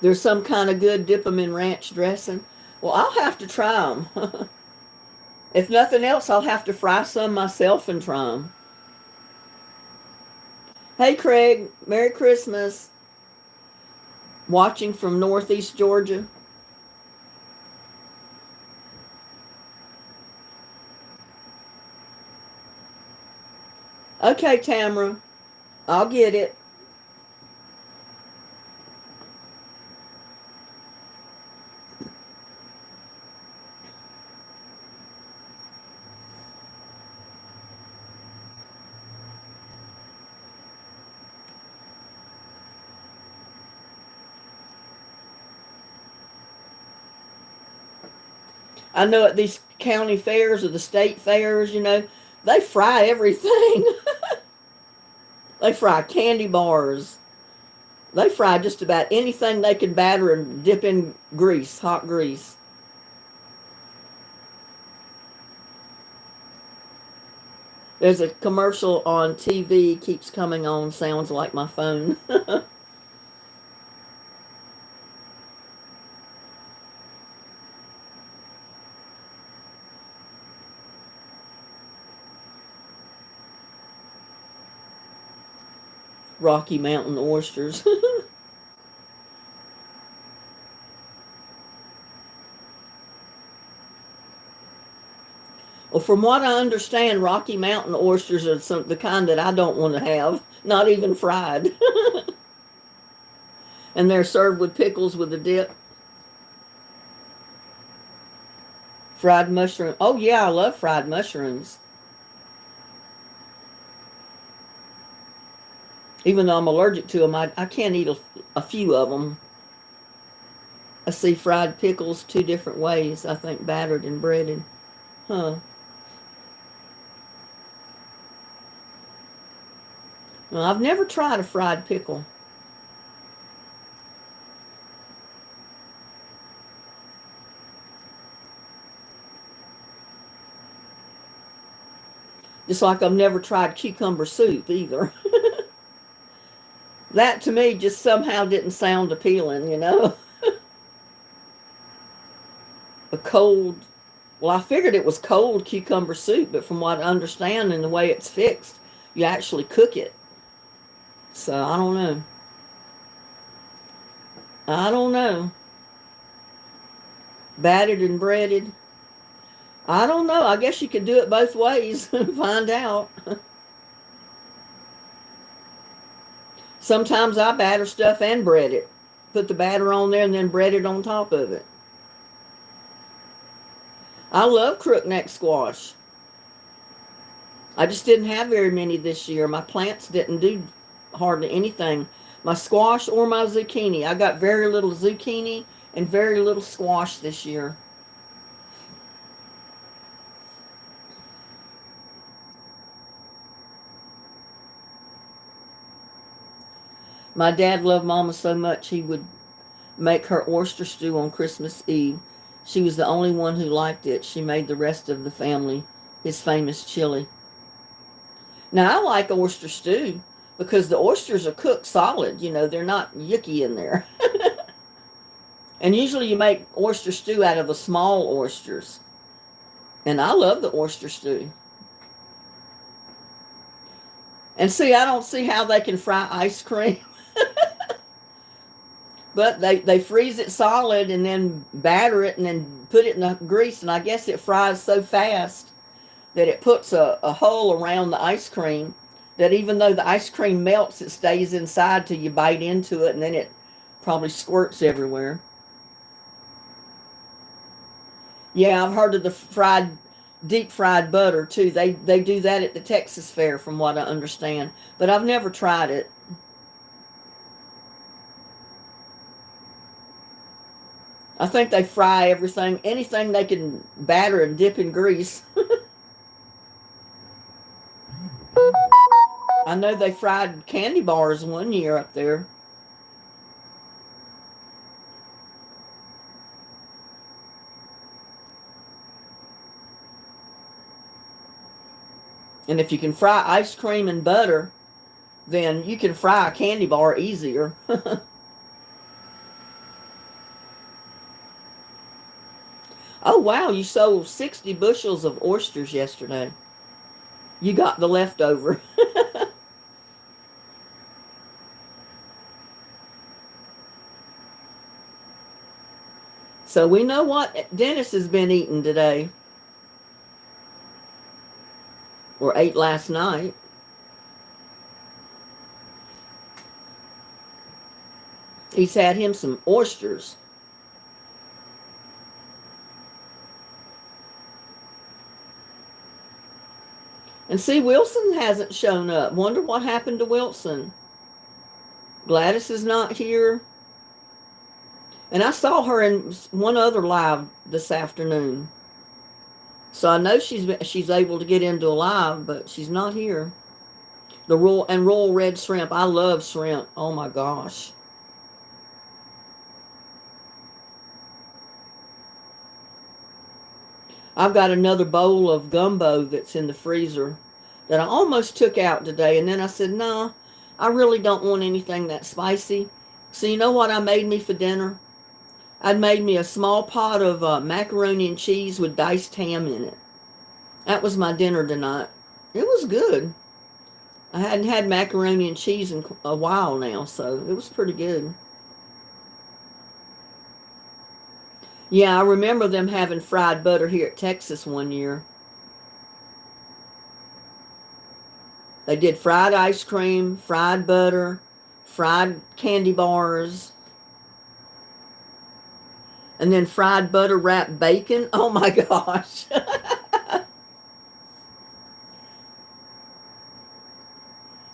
There's some kind of good dip 'em in ranch dressing. Well, I'll have to try them. If nothing else, I'll have to fry some myself and try them. Hey, Craig, Merry Christmas. Watching from Northeast Georgia. Okay, Tamara, I'll get it. I know at these county fairs or the state fairs, they fry everything. They fry candy bars. They fry just about anything they can batter and dip in grease, hot grease. There's a commercial on TV, keeps coming on, sounds like my phone. Rocky Mountain oysters. Well, from what I understand, Rocky Mountain oysters are the kind that I don't want to have, not even fried. And they're served with pickles with a dip. Fried mushroom. Oh, yeah, I love fried mushrooms. Even though I'm allergic to them, I can't eat a few of them. I see fried pickles 2 different ways, I think, battered and breaded. Huh. Well, I've never tried a fried pickle. Just like I've never tried cucumber soup either. That to me just somehow didn't sound appealing. A cold, well, I figured it was cold cucumber soup, but from what I understand and the way it's fixed, you actually cook it. So I don't know. I don't know. Battered and breaded. I don't know. I guess you could do it both ways and find out. Sometimes I batter stuff and bread it. Put the batter on there and then bread it on top of it. I love crookneck squash. I just didn't have very many this year. My plants didn't do hardly anything. My squash or my zucchini. I got very little zucchini and very little squash this year. My dad loved Mama so much he would make her oyster stew on Christmas Eve. She was the only one who liked it. She made the rest of the family his famous chili. Now, I like oyster stew because the oysters are cooked solid. They're not yucky in there. And usually you make oyster stew out of the small oysters. And I love the oyster stew. And see, I don't see how they can fry ice cream. But they freeze it solid and then batter it and then put it in the grease. And I guess it fries so fast that it puts a hole around the ice cream that even though the ice cream melts, it stays inside till you bite into it, and then it probably squirts everywhere. Yeah, I've heard of the deep fried butter too. They do that at the Texas Fair from what I understand. But I've never tried it. I think they fry anything they can batter and dip in grease. I know they fried candy bars one year up there. And if you can fry ice cream and butter, then you can fry a candy bar easier. Oh, wow, you sold 60 bushels of oysters yesterday. You got the leftover. So we know what Dennis has been eating today. Or ate last night. He's had him some oysters. And see, Wilson hasn't shown up. Wonder what happened to Wilson. Gladys is not here. And I saw her in one other live this afternoon. So I know she's able to get into Alive, but she's not here. The royal red shrimp. I love shrimp. Oh my gosh. I've got another bowl of gumbo that's in the freezer that I almost took out today, and then I said, no, I really don't want anything that spicy. So you know what I made me for dinner? I'd made me a small pot of macaroni and cheese with diced ham in it. That was my dinner tonight. It was good. I hadn't had macaroni and cheese in a while now, so it was pretty good. Yeah, I remember them having fried butter here at Texas one year. They did fried ice cream, fried butter, fried candy bars, and then fried butter wrapped bacon. Oh my gosh.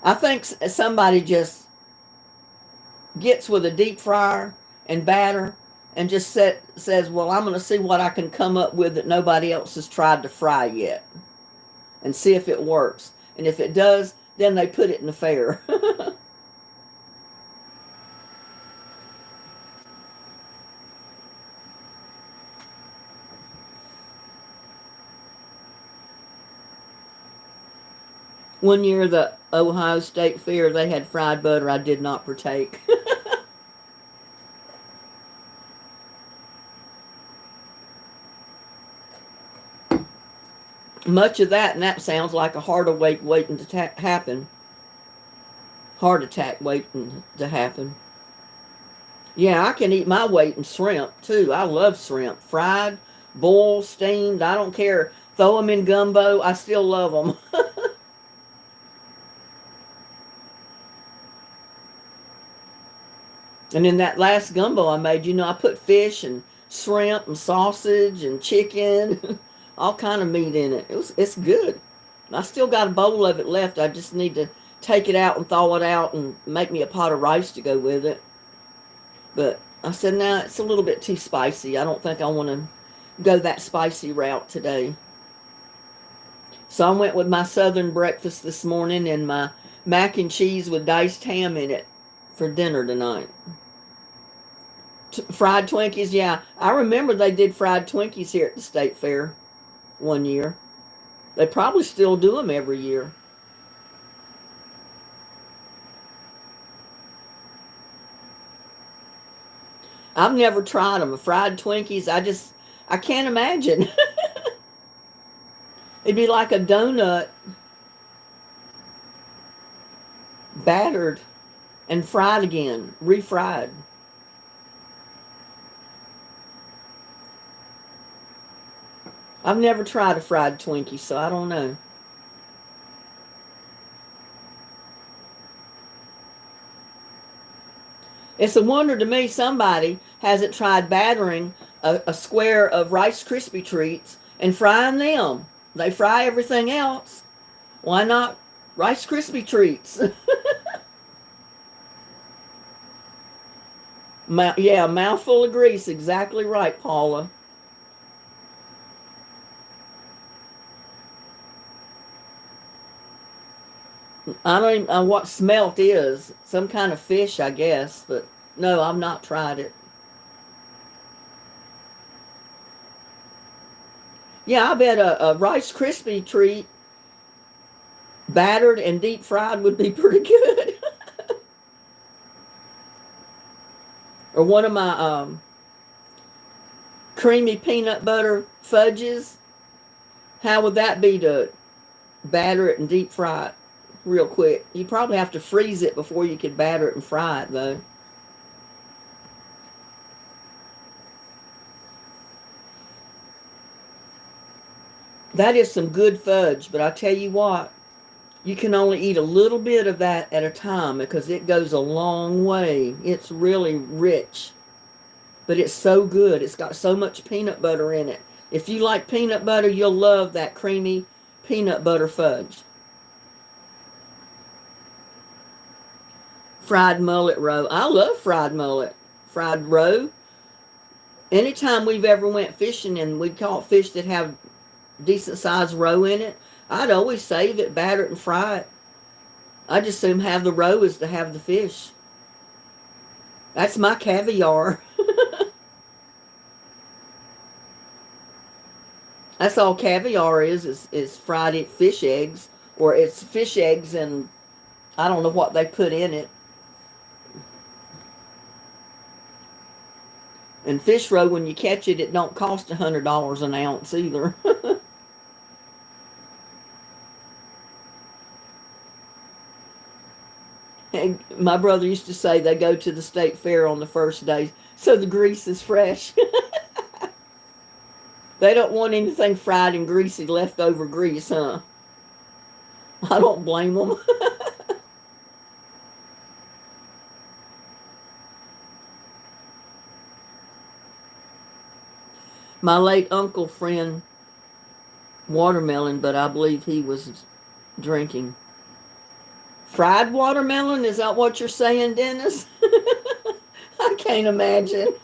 I think somebody just gets with a deep fryer and batter and just says, well, I'm going to see what I can come up with that nobody else has tried to fry yet and see if it works. And if it does, then they put it in the fair. One year, the Ohio State Fair, they had fried butter. I did not partake. Much of that, and that sounds like a heart attack waiting to happen. Heart attack waiting to happen. Yeah, I can eat my weight in shrimp, too. I love shrimp. Fried, boiled, steamed, I don't care. Throw them in gumbo, I still love them. And in that last gumbo I made, I put fish and shrimp and sausage and chicken, all kind of meat in it. It's good. I still got a bowl of it left. I just need to take it out and thaw it out and make me a pot of rice to go with it. But I said, nah, it's a little bit too spicy. I don't think I want to go that spicy route today. So I went with my southern breakfast this morning and my mac and cheese with diced ham in it for dinner tonight. Fried Twinkies, yeah. I remember they did fried Twinkies here at the State Fair one year. They probably still do them every year. I've never tried them. Fried Twinkies, I can't imagine. It'd be like a donut battered and fried again, refried. I've never tried a fried Twinkie, so I don't know. It's a wonder to me somebody hasn't tried battering a square of Rice Krispie treats and frying them. They fry everything else. Why not Rice Krispie treats? Yeah, mouthful of grease. Exactly right, Paula. I don't even know what smelt is. Some kind of fish, I guess. But no, I've not tried it. Yeah, I bet a Rice Krispie treat battered and deep fried would be pretty good. Or one of my creamy peanut butter fudges. How would that be to batter it and deep fry it real quick? You'd probably have to freeze it before you could batter it and fry it, though. That is some good fudge, but I tell you what, you can only eat a little bit of that at a time because it goes a long way. It's really rich, but it's so good. It's got so much peanut butter in it. If you like peanut butter, you'll love that creamy peanut butter fudge. Fried mullet roe. I love fried mullet. Fried roe. Anytime we've ever went fishing and we caught fish that have decent sized roe in it, I'd always save it, batter it, and fry it. I just assume have the roe as to have the fish. That's my caviar. That's all caviar is fried fish eggs, or it's fish eggs and I don't know what they put in it. And fish roe, when you catch it, it don't cost $100 an ounce either. And my brother used to say they go to the state fair on the first day, so the grease is fresh. They don't want anything fried and greasy, leftover grease, huh? I don't blame them. My late uncle friend watermelon, but I believe he was drinking. Fried watermelon? Is that what you're saying, Dennis? I can't imagine.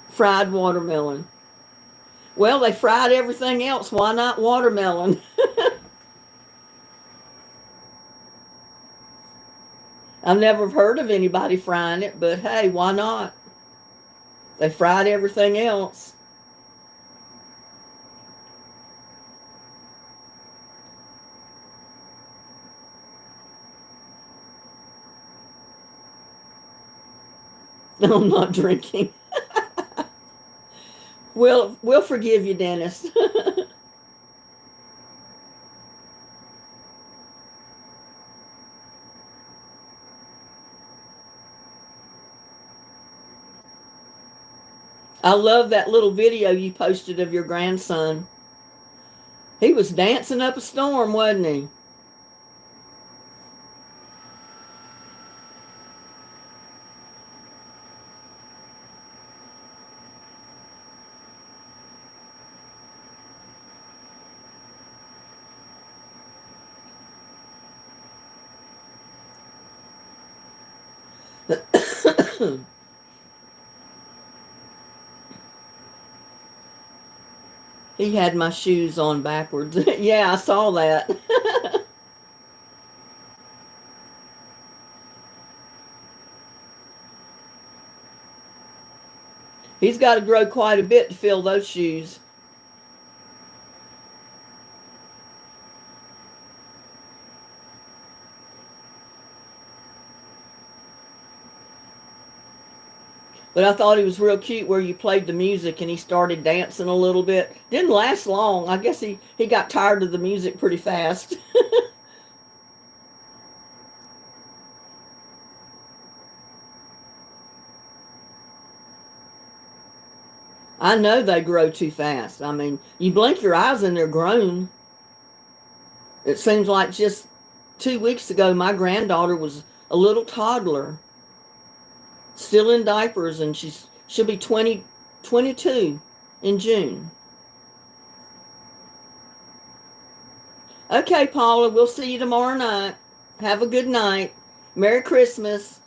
Fried watermelon. Well, they fried everything else. Why not watermelon? I've never heard of anybody frying it, but hey, why not? They fried everything else. No, I'm not drinking. We'll forgive you, Dennis. I love that little video you posted of your grandson. He was dancing up a storm, wasn't he? He had my shoes on backwards. Yeah, I saw that. He's got to grow quite a bit to fill those shoes. But I thought he was real cute where you played the music and he started dancing a little bit. Didn't last long. I guess he got tired of the music pretty fast. I know they grow too fast. I mean, you blink your eyes and they're grown. It seems like just 2 weeks ago, my granddaughter was a little toddler, still in diapers, and she'll be 22 in June. Okay, Paula, we'll see you tomorrow night. Have a good night. Merry Christmas.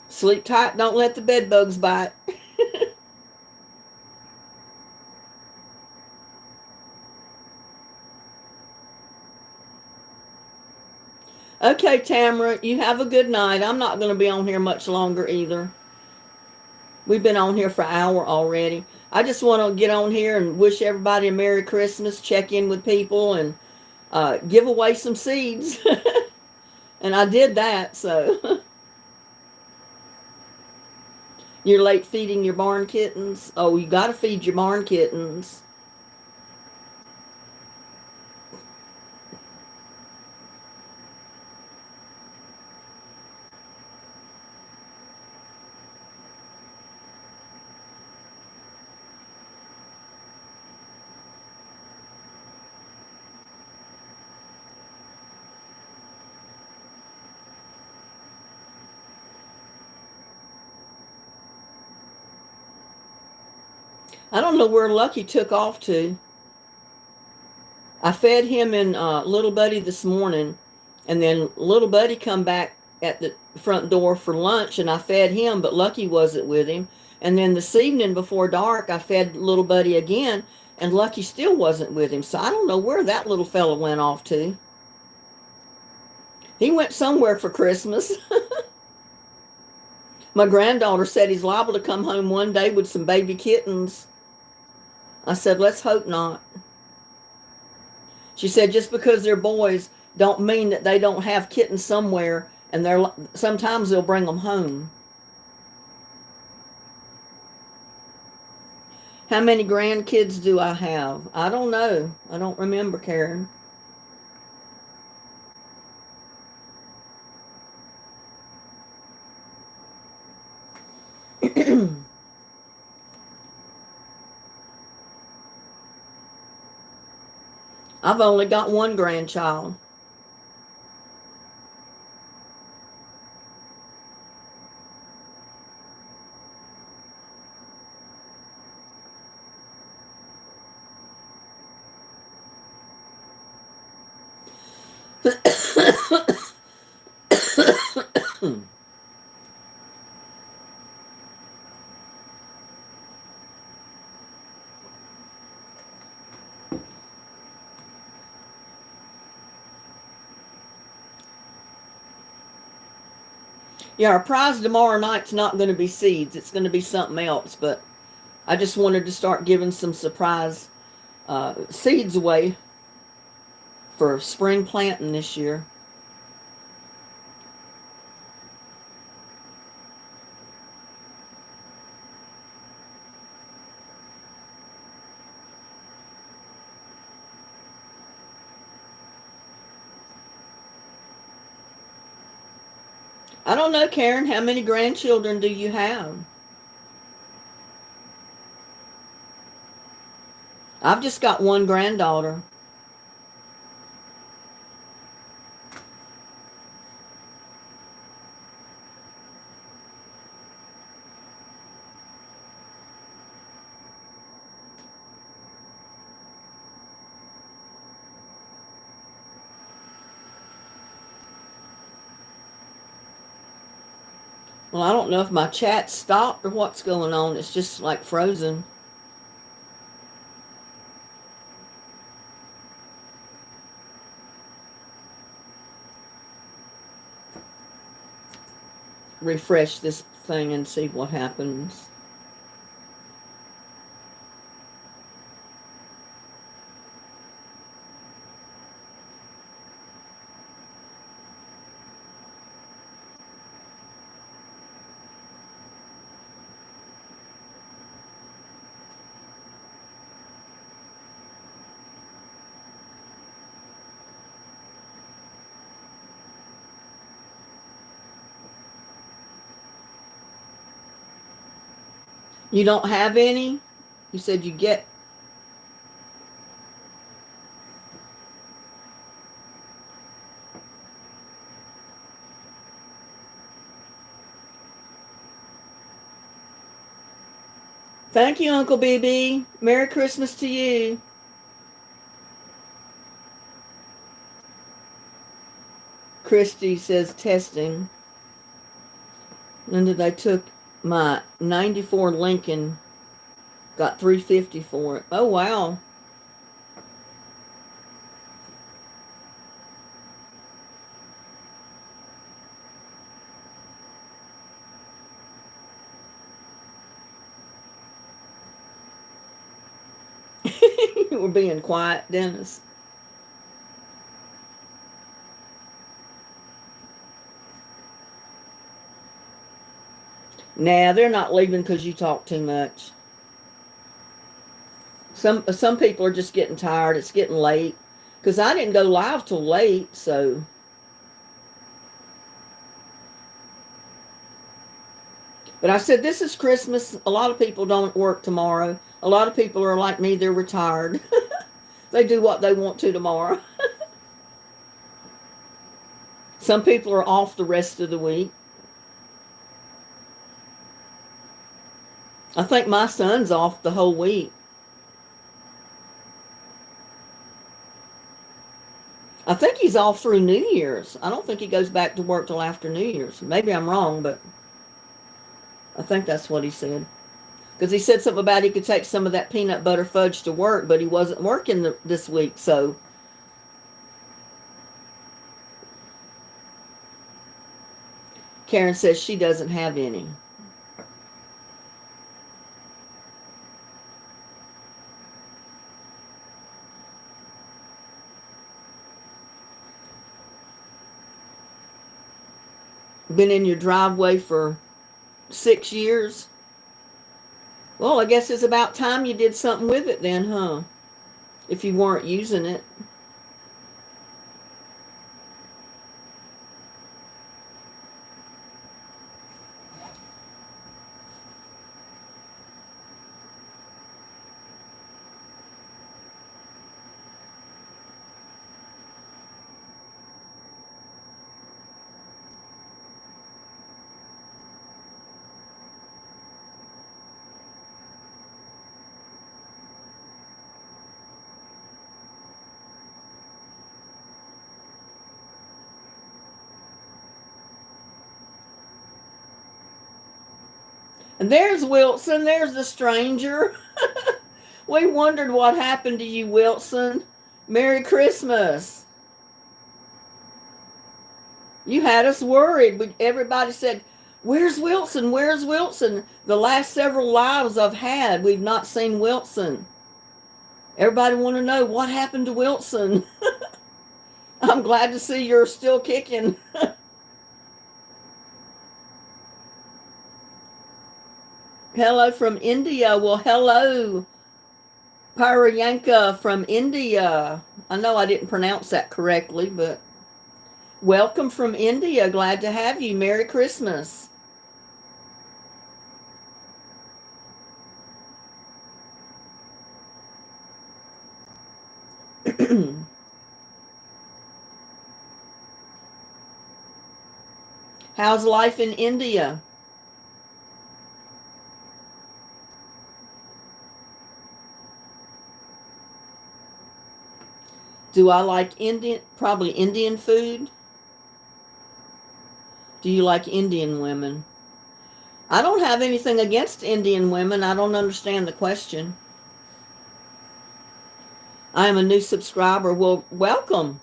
Sleep tight. Don't let the bed bugs bite. Okay, Tamara, you have a good night. I'm not going to be on here much longer either. We've been on here for an hour already. I just want to get on here and wish everybody a Merry Christmas, check in with people, and give away some seeds. And I did that, so. You're late feeding your barn kittens? Oh, you got to feed your barn kittens. I don't know where Lucky took off to. I fed him and Little Buddy this morning, and then Little Buddy come back at the front door for lunch, and I fed him, but Lucky wasn't with him. And then this evening before dark, I fed little buddy again, and Lucky still wasn't with him. So I don't know where that little fella went off to. He went somewhere for Christmas. My granddaughter said he's liable to come home one day with some baby kittens. I said, let's hope not. She said, just because they're boys don't mean that they don't have kittens somewhere, and sometimes they'll bring them home. How many grandkids do I have? I don't know. I don't remember, Karen. I've only got one grandchild. Yeah, our prize tomorrow night's not going to be seeds. It's going to be something else. But I just wanted to start giving some surprise seeds away for spring planting this year. I don't know, Karen, how many grandchildren do you have? I've just got one granddaughter. Well, I don't know if my chat stopped or what's going on. It's just like frozen. Refresh this thing and see what happens. You don't have any? You said you get... Thank you, Uncle BB. Merry Christmas to you. Christy says testing. Linda, they took my 94 Lincoln, got $350 for it. Oh, wow. We're being quiet, Dennis. Nah, they're not leaving because you talk too much. Some people are just getting tired. It's getting late. Because I didn't go live till late, so... But I said, this is Christmas. A lot of people don't work tomorrow. A lot of people are like me. They're retired. They do what they want to tomorrow. Some people are off the rest of the week. I think my son's off the whole week. I think he's off through New Year's. I don't think he goes back to work till after New Year's. Maybe I'm wrong, but I think that's what he said. Because he said something about he could take some of that peanut butter fudge to work, but he wasn't working this week, so. Karen says she doesn't have any. Been in your driveway for 6 years? Well, I guess it's about time you did something with it then, huh? If you weren't using it. And there's Wilson. There's the stranger. We wondered what happened to you, Wilson. Merry Christmas. You had us worried. Everybody said, where's Wilson? Where's Wilson? The last several lives I've had, we've not seen Wilson. Everybody want to know what happened to Wilson. I'm glad to see you're still kicking. Hello from India. Well, hello, Parayanka from India. I know I didn't pronounce that correctly, but welcome from India. Glad to have you. Merry Christmas. How's life in India? Do I like probably Indian food? Do you like Indian women? I don't have anything against Indian women. I don't understand the question. I am a new subscriber. Well, welcome.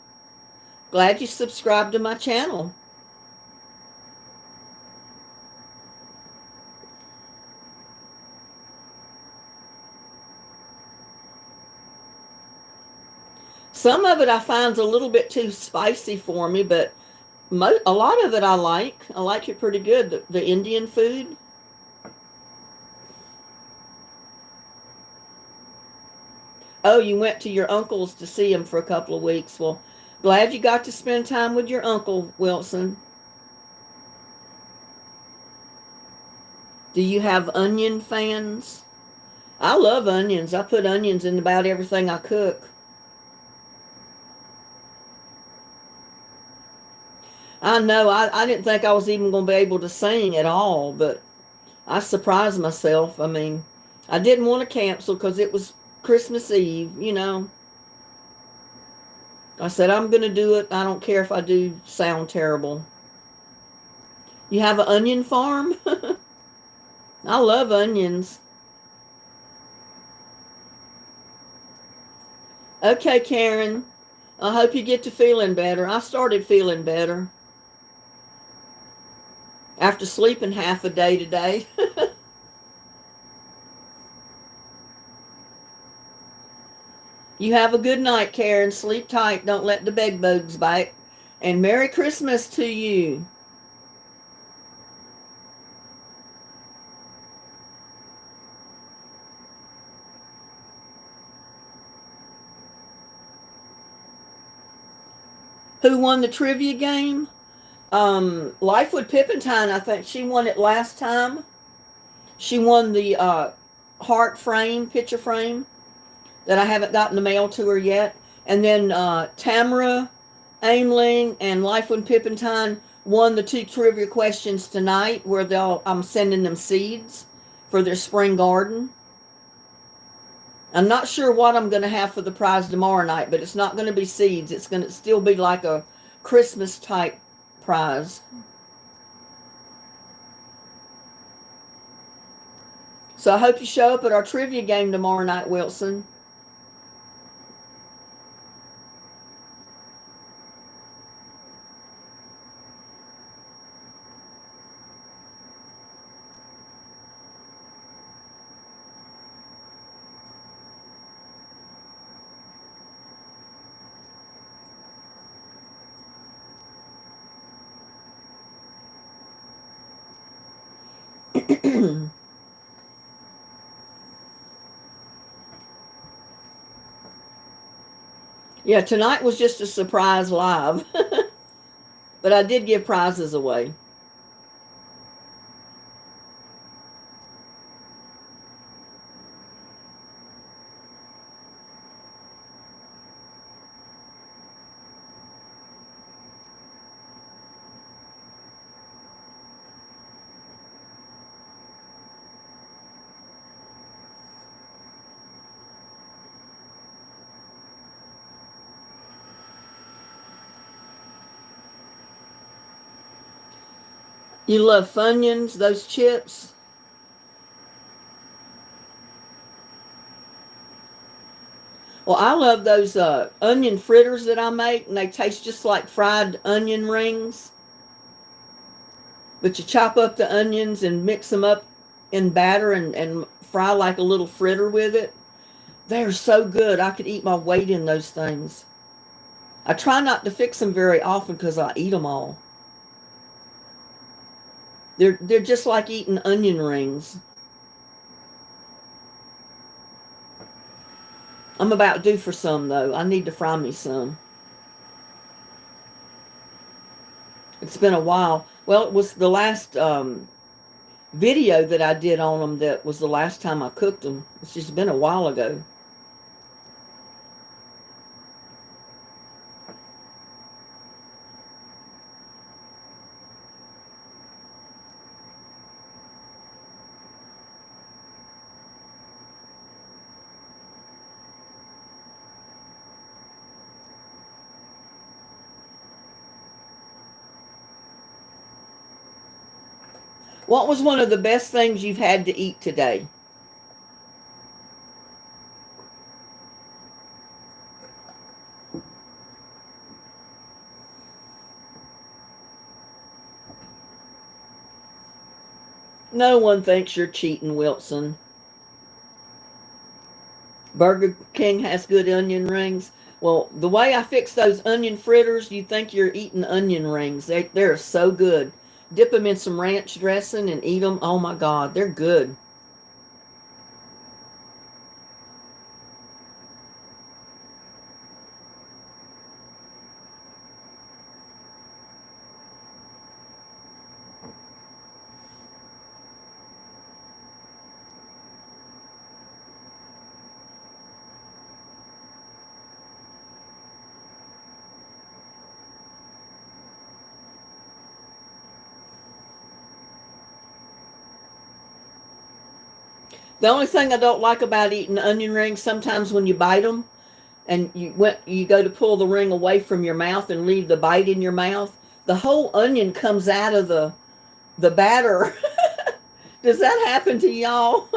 Glad you subscribed to my channel. Some of it I find a little bit too spicy for me, but a lot of it I like. I like it pretty good, the Indian food. Oh, you went to your uncle's to see him for a couple of weeks. Well, glad you got to spend time with your uncle, Wilson. Do you have onion fans? I love onions. I put onions in about everything I cook. I know, I didn't think I was even going to be able to sing at all, but I surprised myself. I mean, I didn't want to cancel because it was Christmas Eve, you know. I said, I'm going to do it. I don't care if I do sound terrible. You have an onion farm? I love onions. Okay, Karen. I hope you get to feeling better. I started feeling better after sleeping half a day today. You have a good night, Karen. Sleep tight. Don't let the bed bugs bite. And Merry Christmas to you. Who won the trivia game? Lifewood Pippentine, I think she won it last time. She won the heart frame, picture frame that I haven't gotten the mail to her yet. And then Tamara Aimling and Lifewood Pippentine won the 2 trivia questions tonight where I'm sending them seeds for their spring garden. I'm not sure what I'm going to have for the prize tomorrow night, but it's not going to be seeds. It's going to still be like a Christmas type prize. So I hope you show up at our trivia game tomorrow night, Wilson. Yeah, tonight was just a surprise live, but I did give prizes away. You love Funyuns, those chips? Well, I love those onion fritters that I make, and they taste just like fried onion rings. But you chop up the onions and mix them up in batter and fry like a little fritter with it. They're so good. I could eat my weight in those things. I try not to fix them very often because I eat them all. They're just like eating onion rings. I'm about due for some though. I need to fry me some. It's been a while. Well, it was the last video that I did on them that was the last time I cooked them. It's just been a while ago. What was one of the best things you've had to eat today? No one thinks you're cheating, Wilson. Burger King has good onion rings. Well, the way I fix those onion fritters, you think you're eating onion rings. They're so good. Dip them in some ranch dressing and eat them. Oh my God, they're good. The only thing I don't like about eating onion rings, sometimes when you bite them and you go to pull the ring away from your mouth and leave the bite in your mouth, the whole onion comes out of the batter. Does that happen to y'all?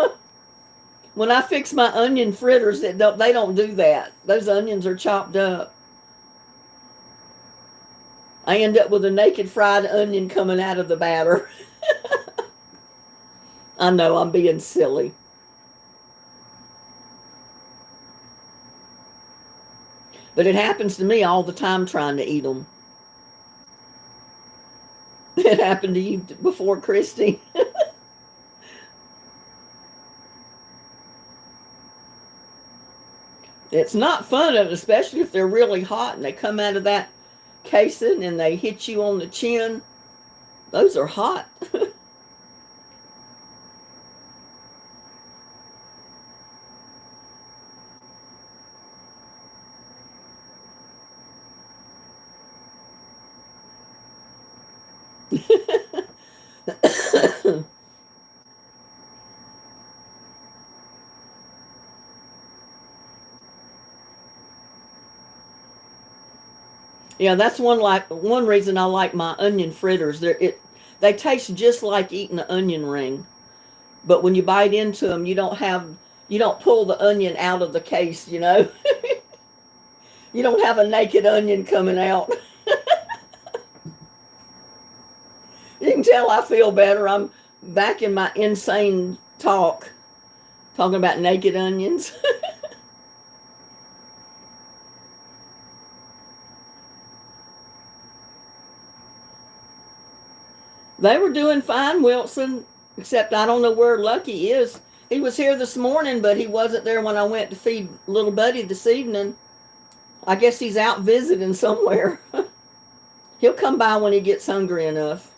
When I fix my onion fritters, they don't do that. Those onions are chopped up. I end up with a naked fried onion coming out of the batter. I know I'm being silly. But it happens to me all the time trying to eat them. It happened to you before, Christy. It's not fun, especially if they're really hot and they come out of that casing and they hit you on the chin. Those are hot. Yeah, that's one reason I like my onion fritters. They taste just like eating an onion ring. But when you bite into them, you don't pull the onion out of the case, you know. You don't have a naked onion coming out. You can tell I feel better. I'm back in my insane talking about naked onions. They were doing fine, Wilson, except I don't know where Lucky is. He was here this morning, but he wasn't there when I went to feed little Buddy this evening. I guess he's out visiting somewhere. He'll come by when he gets hungry enough.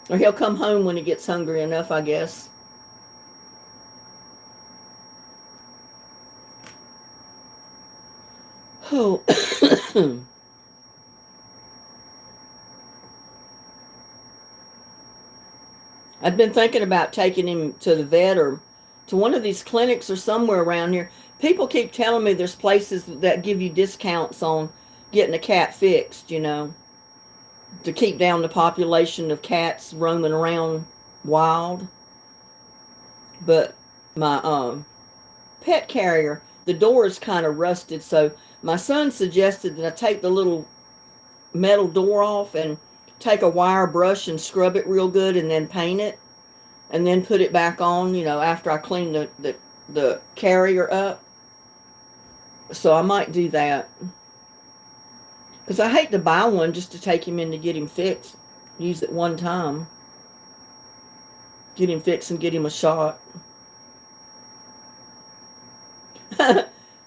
Or he'll come home when he gets hungry enough, I guess. Oh. I've been thinking about taking him to the vet or to one of these clinics or somewhere around here. People keep telling me there's places that give you discounts on getting a cat fixed, you know, to keep down the population of cats roaming around wild. But my pet carrier, the door is kind of rusted, so my son suggested that I take the little metal door off and take a wire brush and scrub it real good and then paint it and then put it back on, you know, after I clean the carrier up. So I might do that. Because I hate to buy one just to take him in to get him fixed. Use it one time. Get him fixed and get him a shot.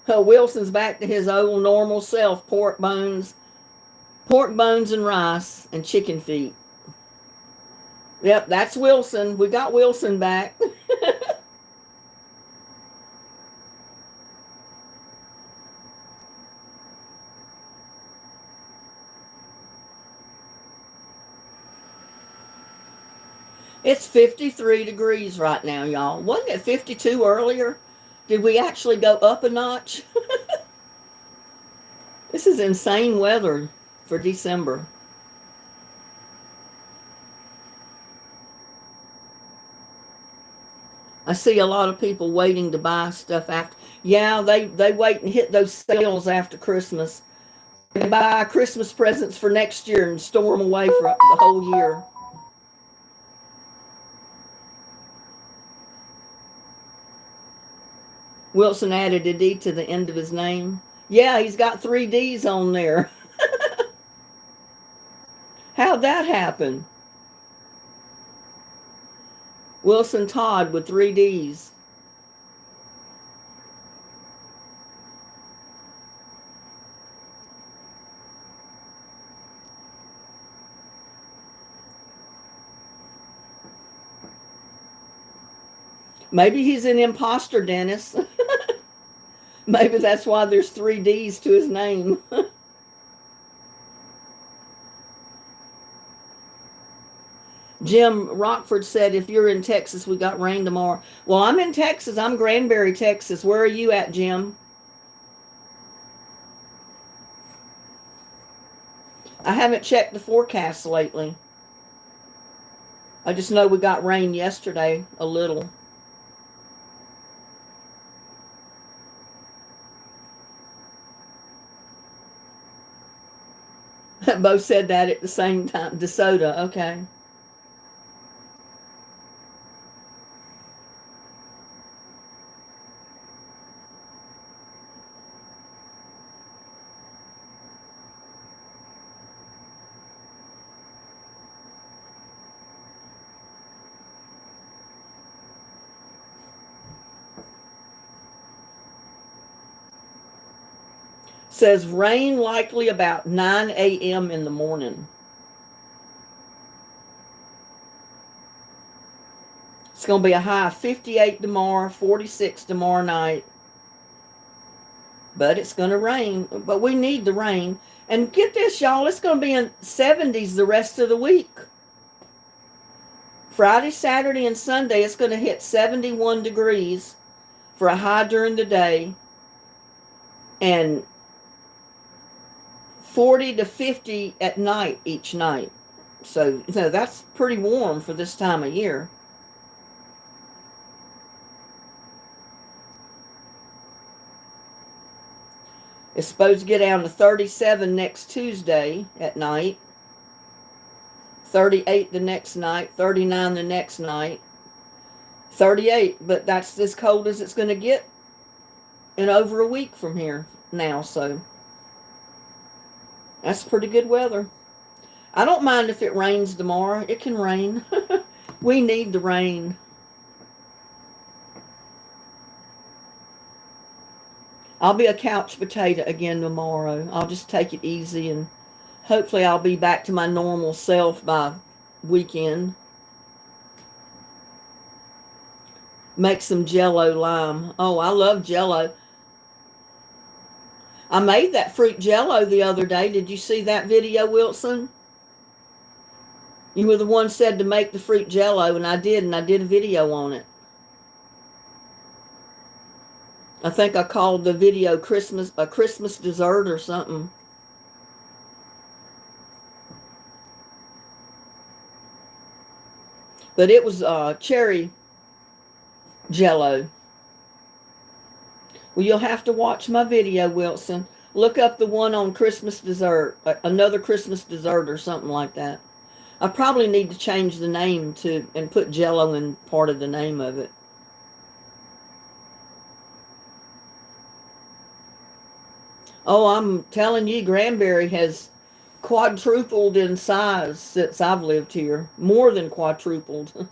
Wilson's back to his old normal self. Pork bones and rice and chicken feet. Yep, that's Wilson. We got Wilson back. It's 53 degrees right now, y'all. Wasn't it 52 earlier? Did we actually go up a notch? This is insane weather for December. I see a lot of people waiting to buy stuff after. Yeah, they wait and hit those sales after Christmas. They buy Christmas presents for next year and store them away for the whole year. Wilson added a D to the end of his name. Yeah, he's got 3 D's on there. How'd that happen? Wilson Todd with 3 D's. Maybe he's an imposter, Dennis. Maybe that's why there's 3 D's to his name. Jim Rockford said, if you're in Texas, we got rain tomorrow. Well, I'm in Texas. I'm Granbury, Texas. Where are you at, Jim? I haven't checked the forecast lately. I just know we got rain yesterday, a little. Both said that at the same time. DeSoto, okay. Says rain likely about 9 a.m. in the morning. It's going to be a high of 58 tomorrow, 46 tomorrow night. But it's going to rain. But we need the rain. And get this, y'all, it's going to be in 70s the rest of the week. Friday, Saturday, and Sunday, it's going to hit 71 degrees for a high during the day. And 40 to 50 at night each night. So that's pretty warm for this time of year. It's supposed to get down to 37 next Tuesday at night, 38 the next night, 39 the next night, 38, but that's as cold as it's going to get in over a week from here now, so that's pretty good weather. I don't mind if it rains tomorrow. It can rain. We need the rain. I'll be a couch potato again tomorrow. I'll just take it easy, and hopefully I'll be back to my normal self by weekend. Make some Jello lime. Oh, I love Jello. I made that fruit Jello the other day. Did you see that video, Wilson? You were the one said to make the fruit Jello, and I did a video on it. I think I called the video a Christmas dessert or something. But it was cherry Jello. Well, you'll have to watch my video, Wilson. Look up the one on Christmas dessert, another Christmas dessert or something like that. I probably need to change the name and put Jello in part of the name of it. Oh, I'm telling you, Granbury has quadrupled in size since I've lived here. More than quadrupled.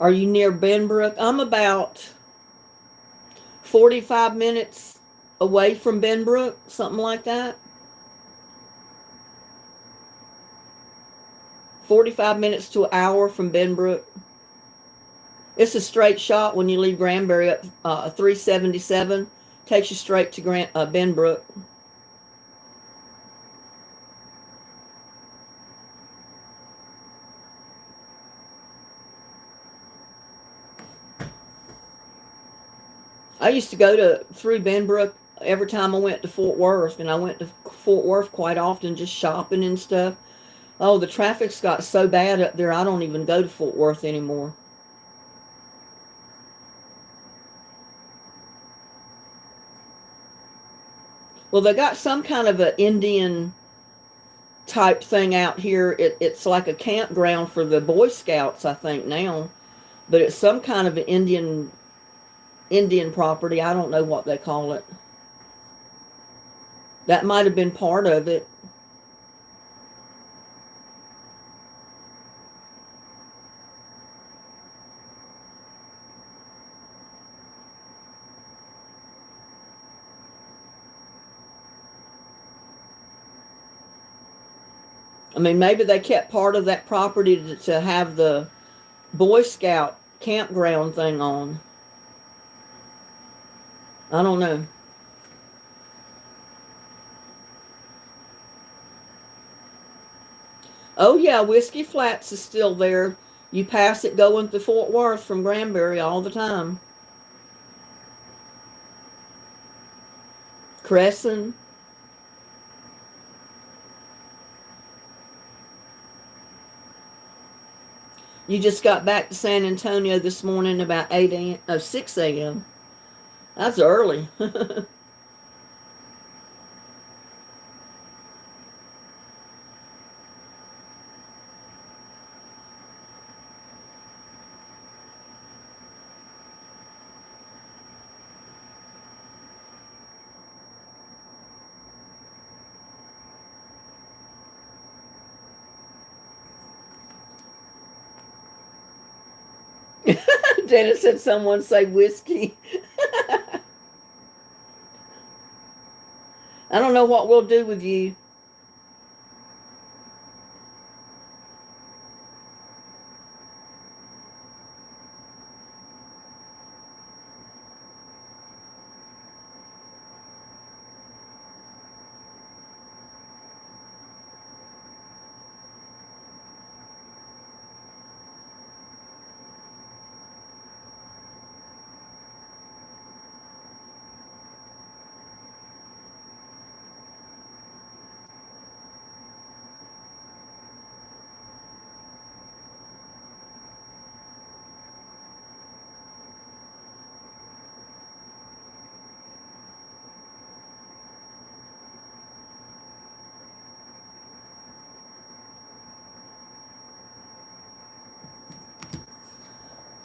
Are you near Benbrook? I'm about 45 minutes away from Benbrook, something like that. 45 minutes to an hour from Benbrook. It's a straight shot when you leave Granbury at 377. Takes you straight to Benbrook. I used to go through Benbrook every time I went to Fort Worth, and I went to Fort Worth quite often just shopping and stuff. Oh, the traffic's got so bad up there, I don't even go to Fort Worth anymore. Well, they got some kind of an Indian type thing out here. It's like a campground for the Boy Scouts, I think, now. But it's some kind of an Indian property. I don't know what they call it. That might have been part of it. I mean, maybe they kept part of that property to have the Boy Scout campground thing on. I don't know. Oh, yeah, Whiskey Flats is still there. You pass it going to Fort Worth from Granbury all the time. Crescent. You just got back to San Antonio this morning about 6 a.m. That's early. Dennis said someone say whiskey. I don't know what we'll do with you.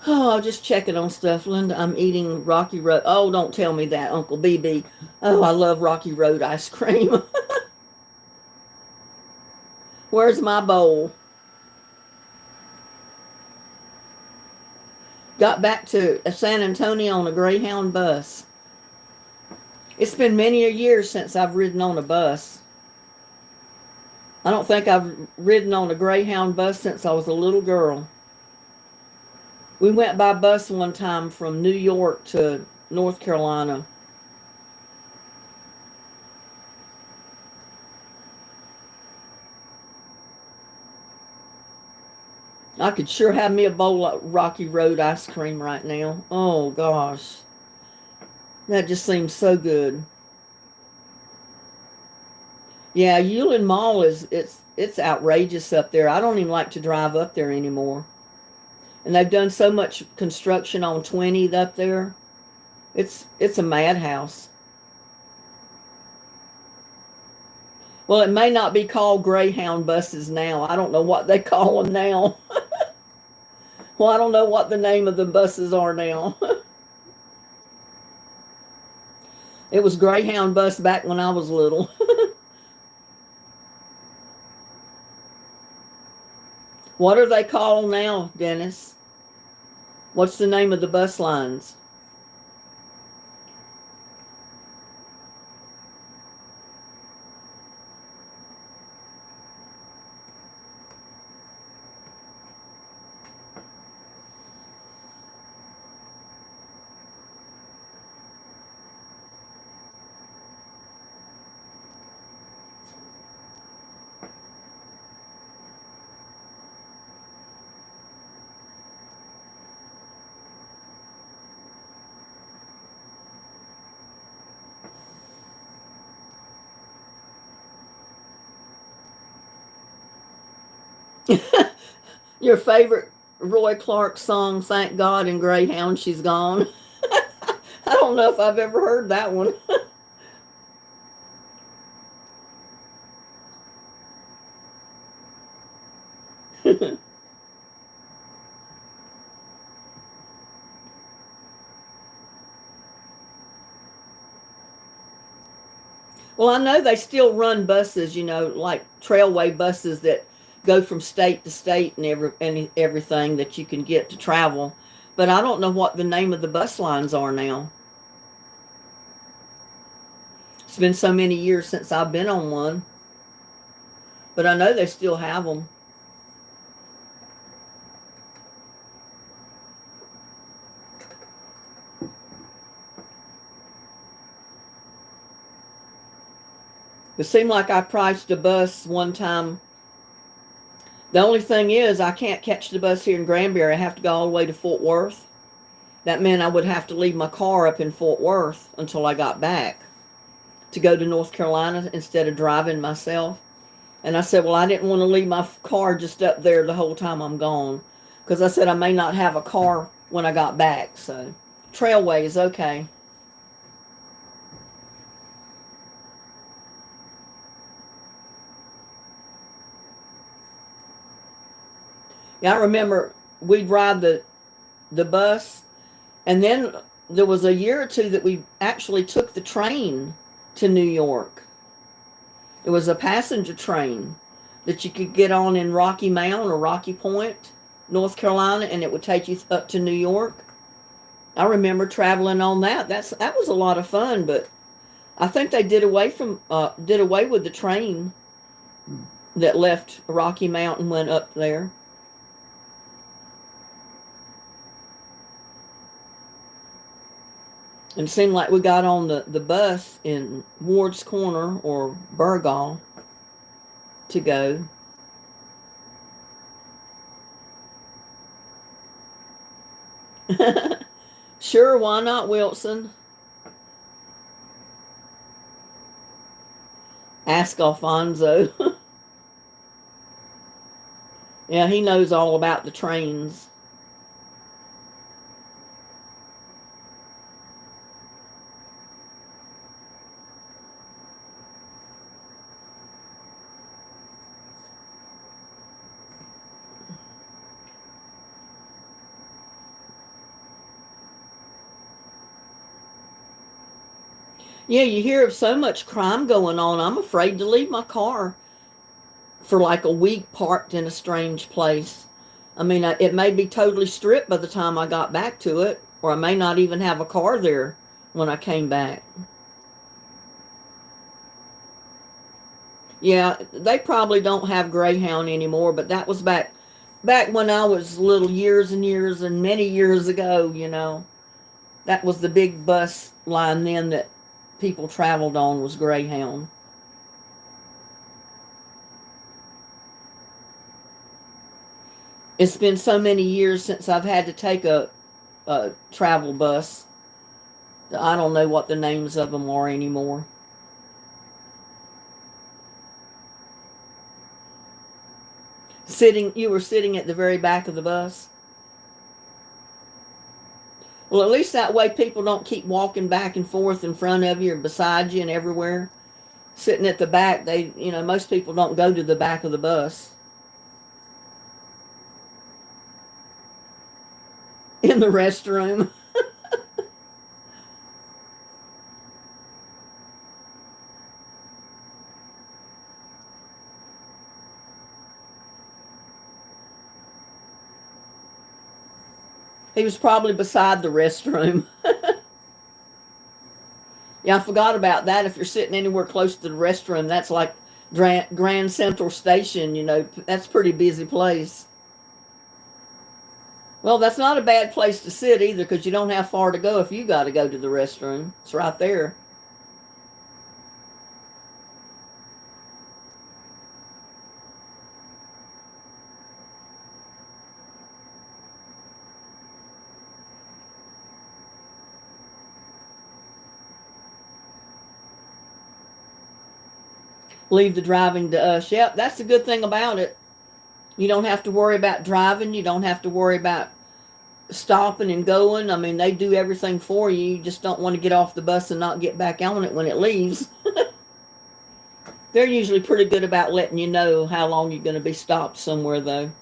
Oh, just checking on stuff. Linda, I'm eating Rocky Road. Oh, don't tell me that, Uncle BB. Oh, I love Rocky Road ice cream. Where's my bowl? Got back to San Antonio on a Greyhound bus. It's been many a years since I've ridden on a bus. I don't think I've ridden on a Greyhound bus since I was a little girl. We went by bus one time from New York to North Carolina. I could sure have me a bowl of Rocky Road ice cream right now. Oh gosh. That just seems so good. Yeah, Yulin Mall is it's outrageous up there. I don't even like to drive up there anymore. And they've done so much construction on 20th up there. It's a madhouse. Well, it may not be called Greyhound buses now. I don't know what they call them now. Well, I don't know what the name of the buses are now. It was Greyhound bus back when I was little. What are they called now, Dennis? What's the name of the bus lines? Your favorite Roy Clark song, Thank God and Greyhound She's Gone. I don't know if I've ever heard that one. Well, I know they still run buses, like trailway buses that go from state to state and everything that you can get to travel. But I don't know what the name of the bus lines are now. It's been so many years since I've been on one, but I know they still have them. It seemed like I priced a bus one time. The only thing is, I can't catch the bus here in Granbury. I have to go all the way to Fort Worth. That meant I would have to leave my car up in Fort Worth until I got back to go to North Carolina instead of driving myself. And I said, well, I didn't want to leave my car just up there the whole time I'm gone, because I said I may not have a car when I got back. So, Trailways, okay. Yeah, I remember we'd ride the bus, and then there was a year or two that we actually took the train to New York. It was a passenger train that you could get on in Rocky Mount or Rocky Point, North Carolina, and it would take you up to New York. I remember traveling on that. That was a lot of fun, but I think they did away with the train that left Rocky Mount and went up there. And it seemed like we got on the bus in Ward's Corner or Burgaw to go. Sure, why not, Wilson? Ask Alfonso. Yeah, he knows all about the trains. Yeah, you hear of so much crime going on. I'm afraid to leave my car for like a week parked in a strange place. I mean, it may be totally stripped by the time I got back to it, or I may not even have a car there when I came back. Yeah, they probably don't have Greyhound anymore, but that was back when I was little, years and years and many years ago, you know. That was the big bus line then that people traveled on, was Greyhound. It's been so many years since I've had to take a travel bus. I don't know what the names of them are anymore. You were sitting at the very back of the bus. Well, at least that way people don't keep walking back and forth in front of you or beside you and everywhere. Sitting at the back, most people don't go to the back of the bus. In the restroom. He was probably beside the restroom. Yeah, I forgot about that. If you're sitting anywhere close to the restroom, that's like Grand Central Station, that's a pretty busy place. Well, that's not a bad place to sit either because you don't have far to go if you got to go to the restroom. It's right there. Leave the driving to us. Yep, that's the good thing about it. You don't have to worry about driving. You don't have to worry about stopping and going. I mean, they do everything for you. You just don't want to get off the bus and not get back on it when it leaves. They're usually pretty good about letting you know how long you're going to be stopped somewhere, though.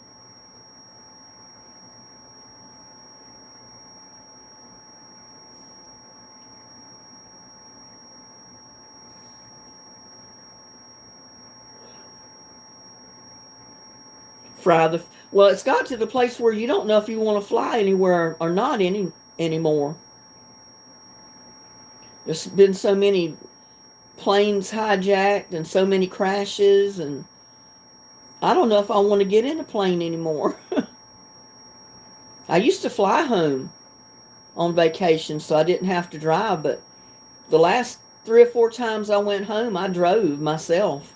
Fry the well, it's got to the place where you don't know if you want to fly anywhere or not anymore. There's been so many planes hijacked and so many crashes, and I don't know if I want to get in a plane anymore. I used to fly home on vacation so I didn't have to drive, but the last 3 or 4 times I went home, I drove myself.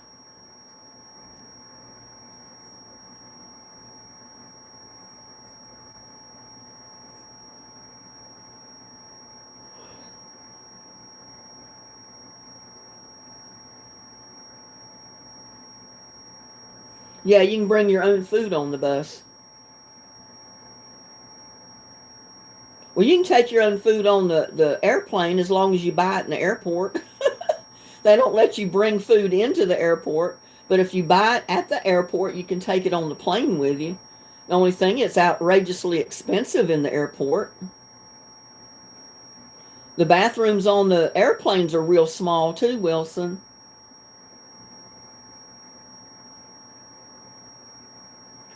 Yeah, you can bring your own food on the bus. Well, you can take your own food on the airplane as long as you buy it in the airport. They don't let you bring food into the airport, but if you buy it at the airport, you can take it on the plane with you. The only thing, it's outrageously expensive in the airport. The bathrooms on the airplanes are real small too, Wilson.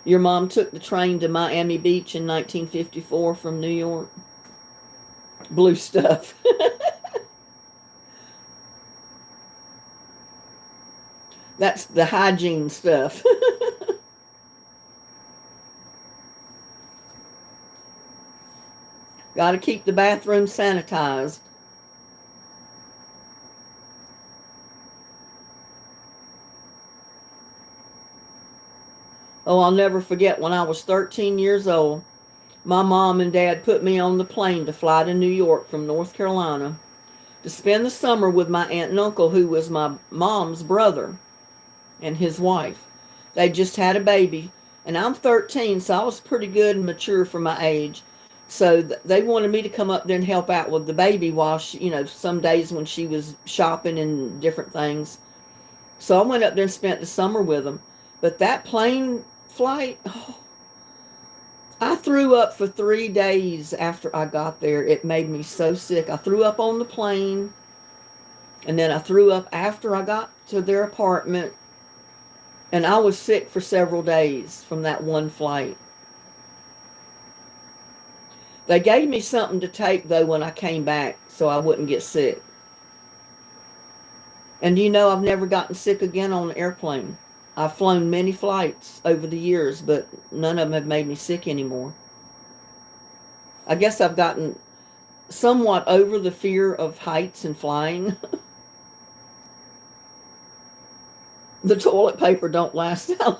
Your mom took the train to Miami Beach in 1954 from New York. Blue stuff. That's the hygiene stuff. Got to keep the bathroom sanitized. Oh, I'll never forget when I was 13 years old. My mom and dad put me on the plane to fly to New York from North Carolina to spend the summer with my aunt and uncle, who was my mom's brother and his wife. They just had a baby, and I'm 13, so I was pretty good and mature for my age. So they wanted me to come up there and help out with the baby while some days when she was shopping and different things. So I went up there and spent the summer with them. But that plane flight, oh, I threw up for 3 days after I got there. It made me so sick. I threw up on the plane. And then I threw up after I got to their apartment. And I was sick for several days from that one flight. They gave me something to take, though, when I came back so I wouldn't get sick. And you know, I've never gotten sick again on an airplane. I've flown many flights over the years, but none of them have made me sick anymore. I guess I've gotten somewhat over the fear of heights and flying. The toilet paper don't last that long.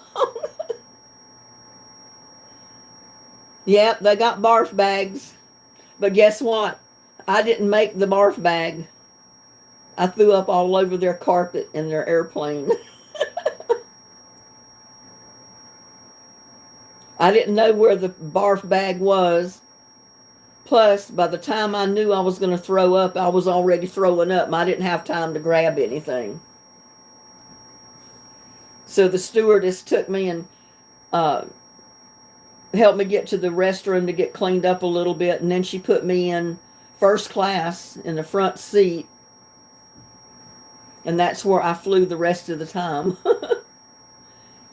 Yep, they got barf bags. But guess what? I didn't make the barf bag. I threw up all over their carpet in their airplane. I didn't know where the barf bag was. Plus, by the time I knew I was going to throw up, I was already throwing up. I didn't have time to grab anything. So the stewardess took me and helped me get to the restroom to get cleaned up a little bit. And then she put me in first class in the front seat. And that's where I flew the rest of the time.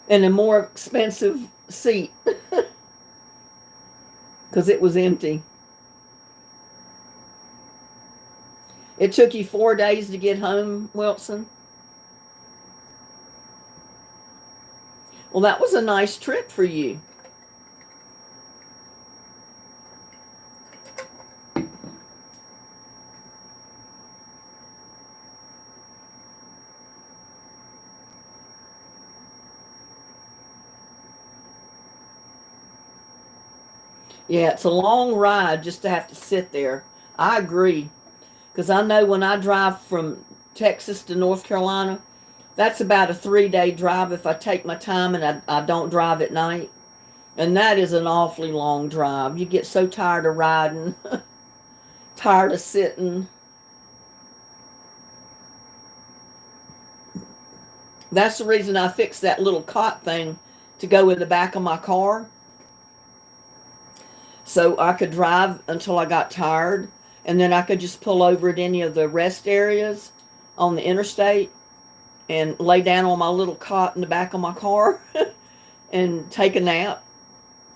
In a more expensive seat. Because it was empty. It took you 4 days to get home, Wilson? Well, that was a nice trip for you. Yeah, it's a long ride just to have to sit there. I agree. Because I know when I drive from Texas to North Carolina, that's about a 3-day drive if I take my time and I don't drive at night. And that is an awfully long drive. You get so tired of riding, tired of sitting. That's the reason I fixed that little cot thing to go in the back of my car. So I could drive until I got tired. And then I could just pull over at any of the rest areas on the interstate and lay down on my little cot in the back of my car and take a nap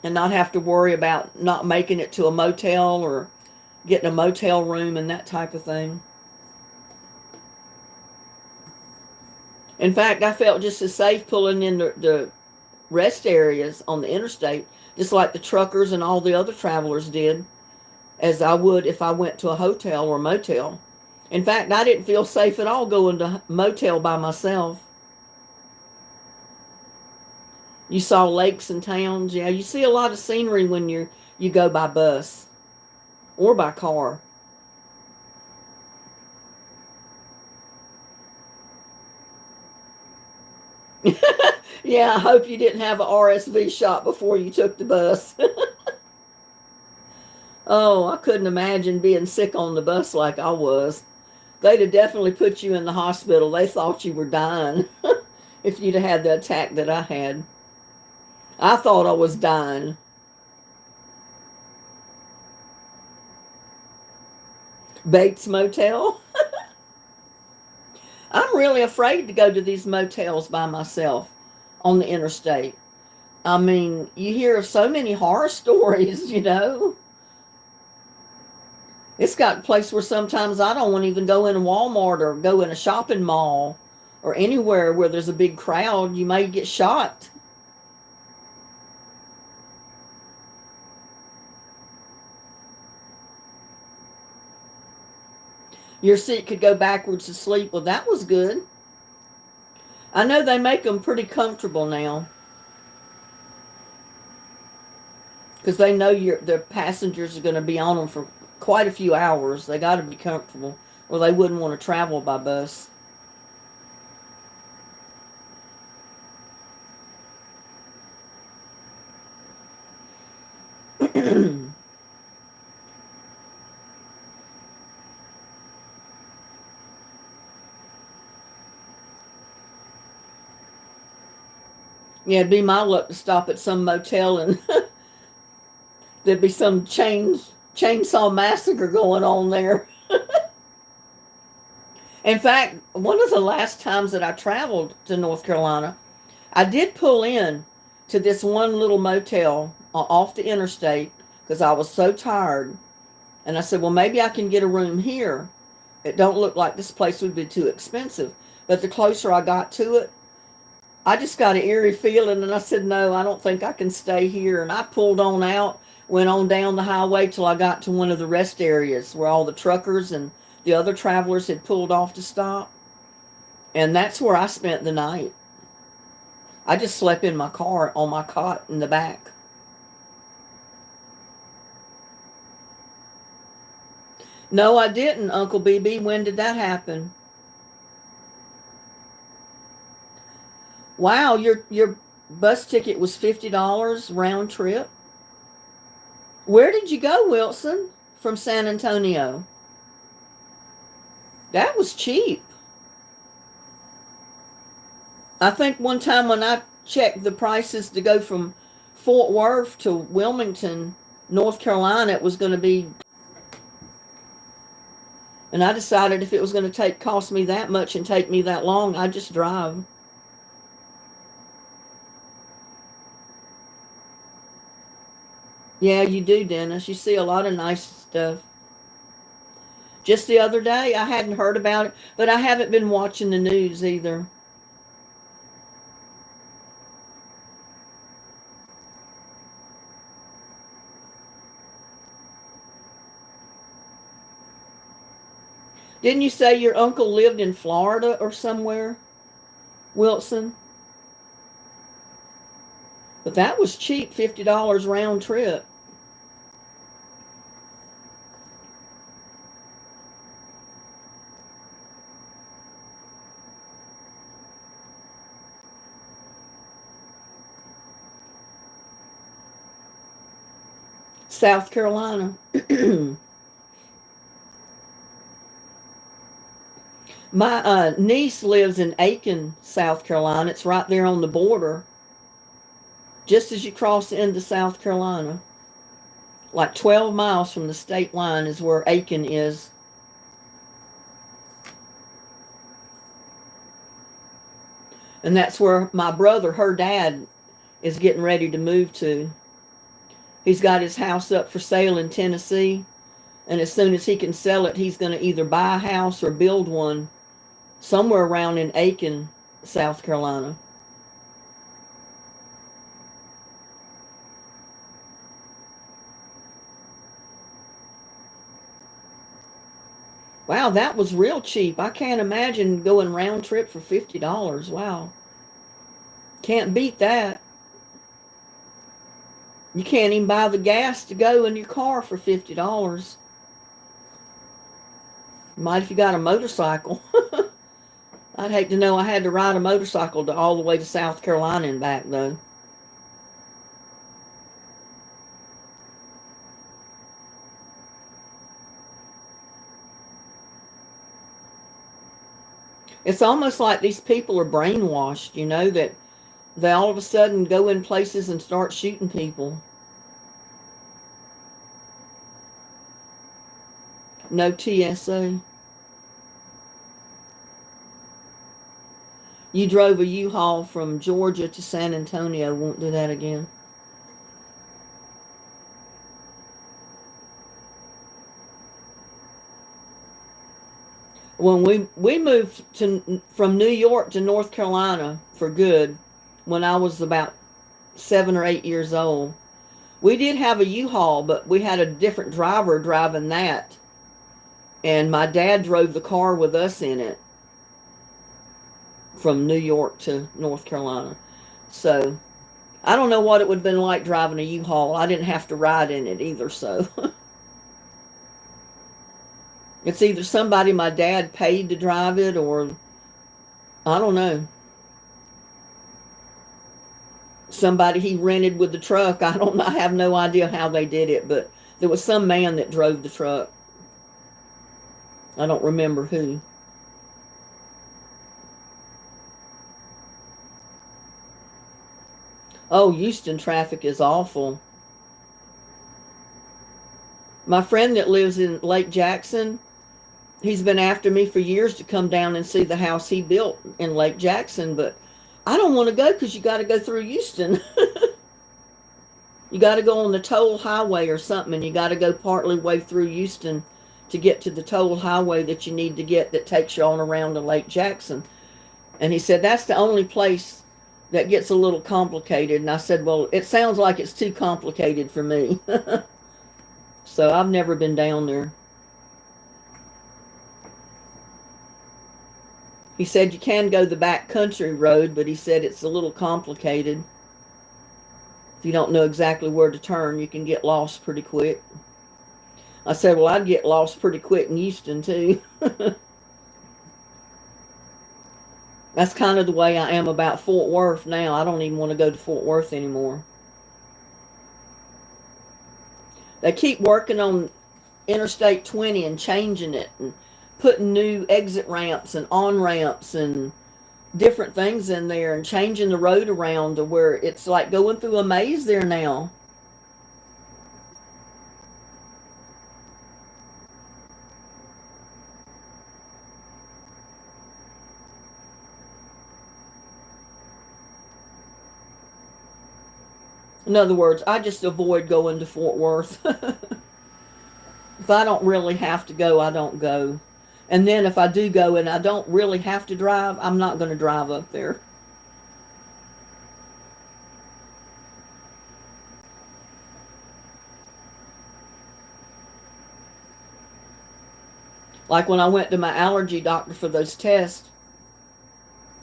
and not have to worry about not making it to a motel or getting a motel room and that type of thing. In fact, I felt just as safe pulling in the rest areas on the interstate, just like the truckers and all the other travelers did, as I would if I went to a hotel or motel. In fact, I didn't feel safe at all going to a motel by myself. You saw lakes and towns. Yeah, you see a lot of scenery when you go by bus or by car. Yeah, I hope you didn't have an RSV shot before you took the bus. Oh, I couldn't imagine being sick on the bus like I was. They'd have definitely put you in the hospital. They thought you were dying if you'd have had the attack that I had. I thought I was dying. Bates Motel. I'm really afraid to go to these motels by myself on the interstate. I mean, you hear of so many horror stories, you know. It's got a place where sometimes I don't want to even go in a Walmart or go in a shopping mall or anywhere where there's a big crowd. You may get shot. Your seat could go backwards to sleep. Well, that was good. I know they make them pretty comfortable now. Because they know the passengers are going to be on them for quite a few hours. They got to be comfortable, or they wouldn't want to travel by bus. Yeah, it'd be my luck to stop at some motel and there'd be some chainsaw massacre going on there. In fact, one of the last times that I traveled to North Carolina, I did pull in to this one little motel off the interstate because I was so tired. And I said, well, maybe I can get a room here. It don't look like this place would be too expensive. But the closer I got to it, I just got an eerie feeling, and I said, no, I don't think I can stay here. And I pulled on out, went on down the highway till I got to one of the rest areas where all the truckers and the other travelers had pulled off to stop. And that's where I spent the night. I just slept in my car on my cot in the back. No, I didn't, Uncle BB. When did that happen? Wow, your bus ticket was $50 round trip. Where did you go, Wilson? From San Antonio. That was cheap. I think one time when I checked the prices to go from Fort Worth to Wilmington, North Carolina, it was going to be, and I decided if it was going to cost me that much and take me that long, I'd just drive. Yeah, you do, Dennis. You see a lot of nice stuff. Just the other day, I hadn't heard about it, but I haven't been watching the news either. Didn't you say your uncle lived in Florida or somewhere, Wilson? But that was cheap, $50 round trip. South Carolina. My niece lives in Aiken, South Carolina. It's right there on the border, just as you cross into South Carolina. Like 12 miles from the state line is where Aiken is. And that's where my brother, her dad, is getting ready to move to. He's got his house up for sale in Tennessee. And as soon as he can sell it, he's going to either buy a house or build one somewhere around in Aiken, South Carolina. Wow, that was real cheap. I can't imagine going round trip for $50. Wow. Can't beat that. You can't even buy the gas to go in your car for $50. Might if you got a motorcycle. I'd hate to know I had to ride a motorcycle all the way to South Carolina and back, though. It's almost like these people are brainwashed, that they all of a sudden go in places and start shooting people. No TSA. You drove a U-Haul from Georgia to San Antonio. Won't do that again. When we moved from New York to North Carolina for good, when I was about 7 or 8 years old, we did have a U-Haul, but we had a different driver driving that. And my dad drove the car with us in it from New York to North Carolina. So I don't know what it would have been like driving a U-Haul. I didn't have to ride in it either, so. It's either somebody my dad paid to drive it or, I don't know, somebody he rented with the truck. I don't know. I have no idea how they did it, but there was some man that drove the truck. I don't remember who. Oh, Houston traffic is awful. My friend that lives in Lake Jackson, he's been after me for years to come down and see the house he built in Lake Jackson, but I don't want to go because you got to go through Houston. You got to go on the toll highway or something, and you got to go partly way through Houston to get to the toll highway that you need to get that takes you on around to Lake Jackson. And he said, that's the only place that gets a little complicated. And I said, well, it sounds like it's too complicated for me. So I've never been down there. He said you can go the back country road, but he said it's a little complicated. If you don't know exactly where to turn, you can get lost pretty quick. I said, well, I'd get lost pretty quick in Houston, too. That's kind of the way I am about Fort Worth now. I don't even want to go to Fort Worth anymore. They keep working on Interstate 20 and changing it and putting new exit ramps and on-ramps and different things in there and changing the road around to where it's like going through a maze there now. In other words, I just avoid going to Fort Worth. If I don't really have to go, I don't go. And then if I do go and I don't really have to drive, I'm not going to drive up there. Like when I went to my allergy doctor for those tests,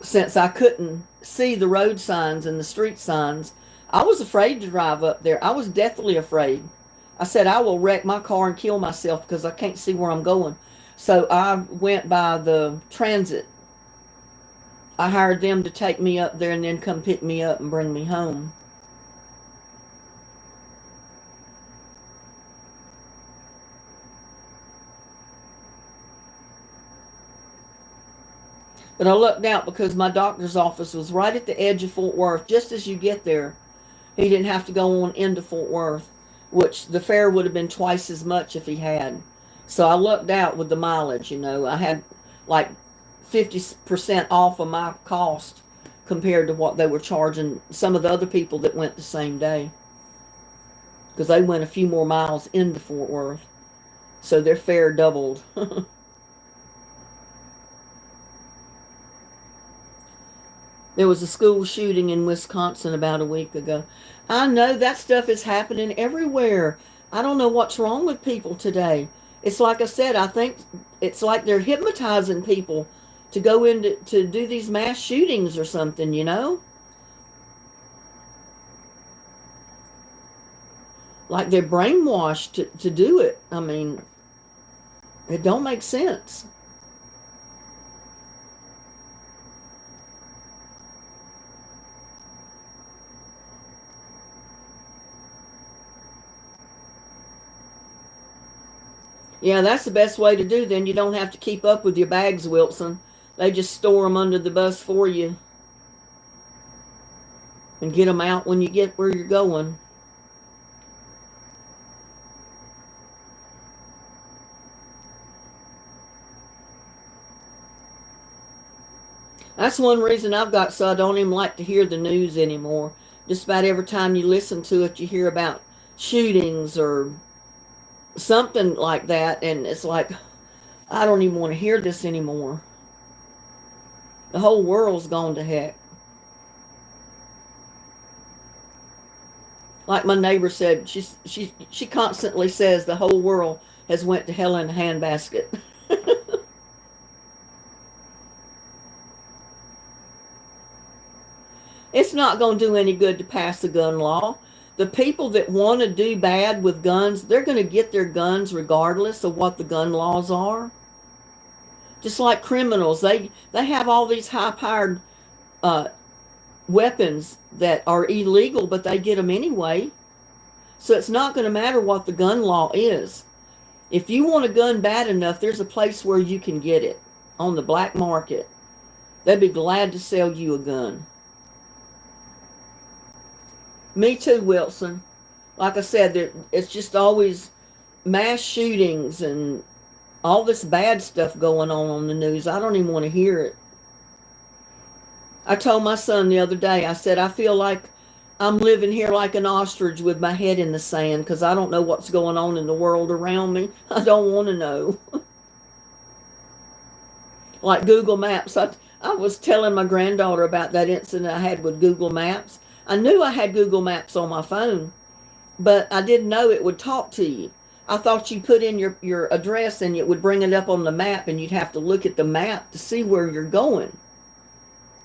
since I couldn't see the road signs and the street signs, I was afraid to drive up there. I was deathly afraid. I said, I will wreck my car and kill myself because I can't see where I'm going. So I went by the transit. I hired them to take me up there and then come pick me up and bring me home. But I lucked out because my doctor's office was right at the edge of Fort Worth. Just as you get there, he didn't have to go on into Fort Worth, which the fare would have been twice as much if he had. So I lucked out with the mileage, you know. I had like 50% off of my cost compared to what they were charging some of the other people that went the same day. Because they went a few more miles into Fort Worth. So their fare doubled. There was a school shooting in Wisconsin about a week ago. I know that stuff is happening everywhere. I don't know what's wrong with people today. It's like I said, I think it's like they're hypnotizing people to go into to do these mass shootings or something, you know? Like they're brainwashed to do it. I mean, it don't make sense. Yeah, that's the best way to do. Then you don't have to keep up with your bags, Wilson. They just store them under the bus for you and get them out when you get where you're going. That's one reason I've got so I don't even like to hear the news anymore. Just about every time you listen to it, you hear about shootings or something like that, and it's like, I don't even want to hear this anymore. The whole world's gone to heck. Like my neighbor said, she constantly says the whole world has went to hell in a handbasket. It's not going to do any good to pass a gun law. The people that want to do bad with guns, they're going to get their guns regardless of what the gun laws are. Just like criminals, they have all these high-powered weapons that are illegal, but they get them anyway. So it's not going to matter what the gun law is. If you want a gun bad enough, there's a place where you can get it on the black market. They'd be glad to sell you a gun. Me too, Wilson. Like I said, it's just always mass shootings and All this bad stuff going on the news. I don't even want to hear it. I told my son the other day, I said, I feel like I'm living here like an ostrich with my head in the sand because I don't know what's going on in the world around me. I don't want to know. Like Google Maps. I was telling my granddaughter about that incident I had with Google Maps. I knew I had Google Maps on my phone, but I didn't know it would talk to you. I thought you put in your address and it would bring it up on the map and you'd have to look at the map to see where you're going.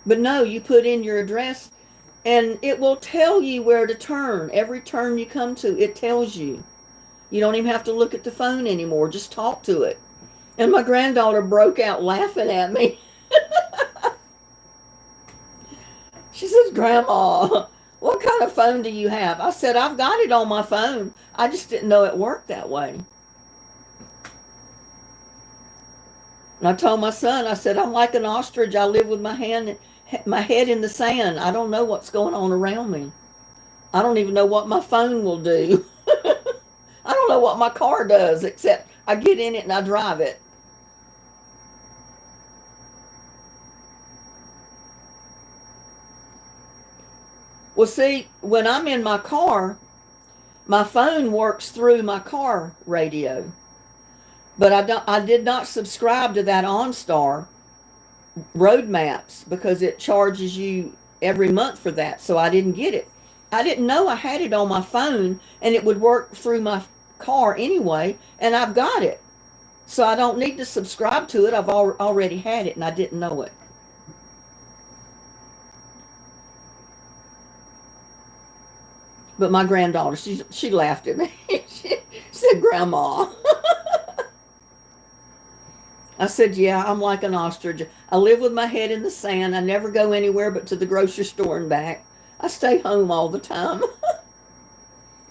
But no, you put in your address and it will tell you where to turn. Every turn you come to, it tells you. You don't even have to look at the phone anymore. Just talk to it. And my granddaughter broke out laughing at me. She says, Grandma, what kind of phone do you have? I said, I've got it on my phone. I just didn't know it worked that way. And I told my son, I said, I'm like an ostrich. I live with my head in the sand. I don't know what's going on around me. I don't even know what my phone will do. I don't know what my car does, except I get in it and I drive it. Well, see, when I'm in my car, my phone works through my car radio. But I did not subscribe to that OnStar road maps because it charges you every month for that. So I didn't get it. I didn't know I had it on my phone and it would work through my car anyway, and I've got it. So I don't need to subscribe to it. I've already had it and I didn't know it. But my granddaughter, she laughed at me. She said, Grandma. I said, yeah, I'm like an ostrich. I live with my head in the sand. I never go anywhere but to the grocery store and back. I stay home all the time.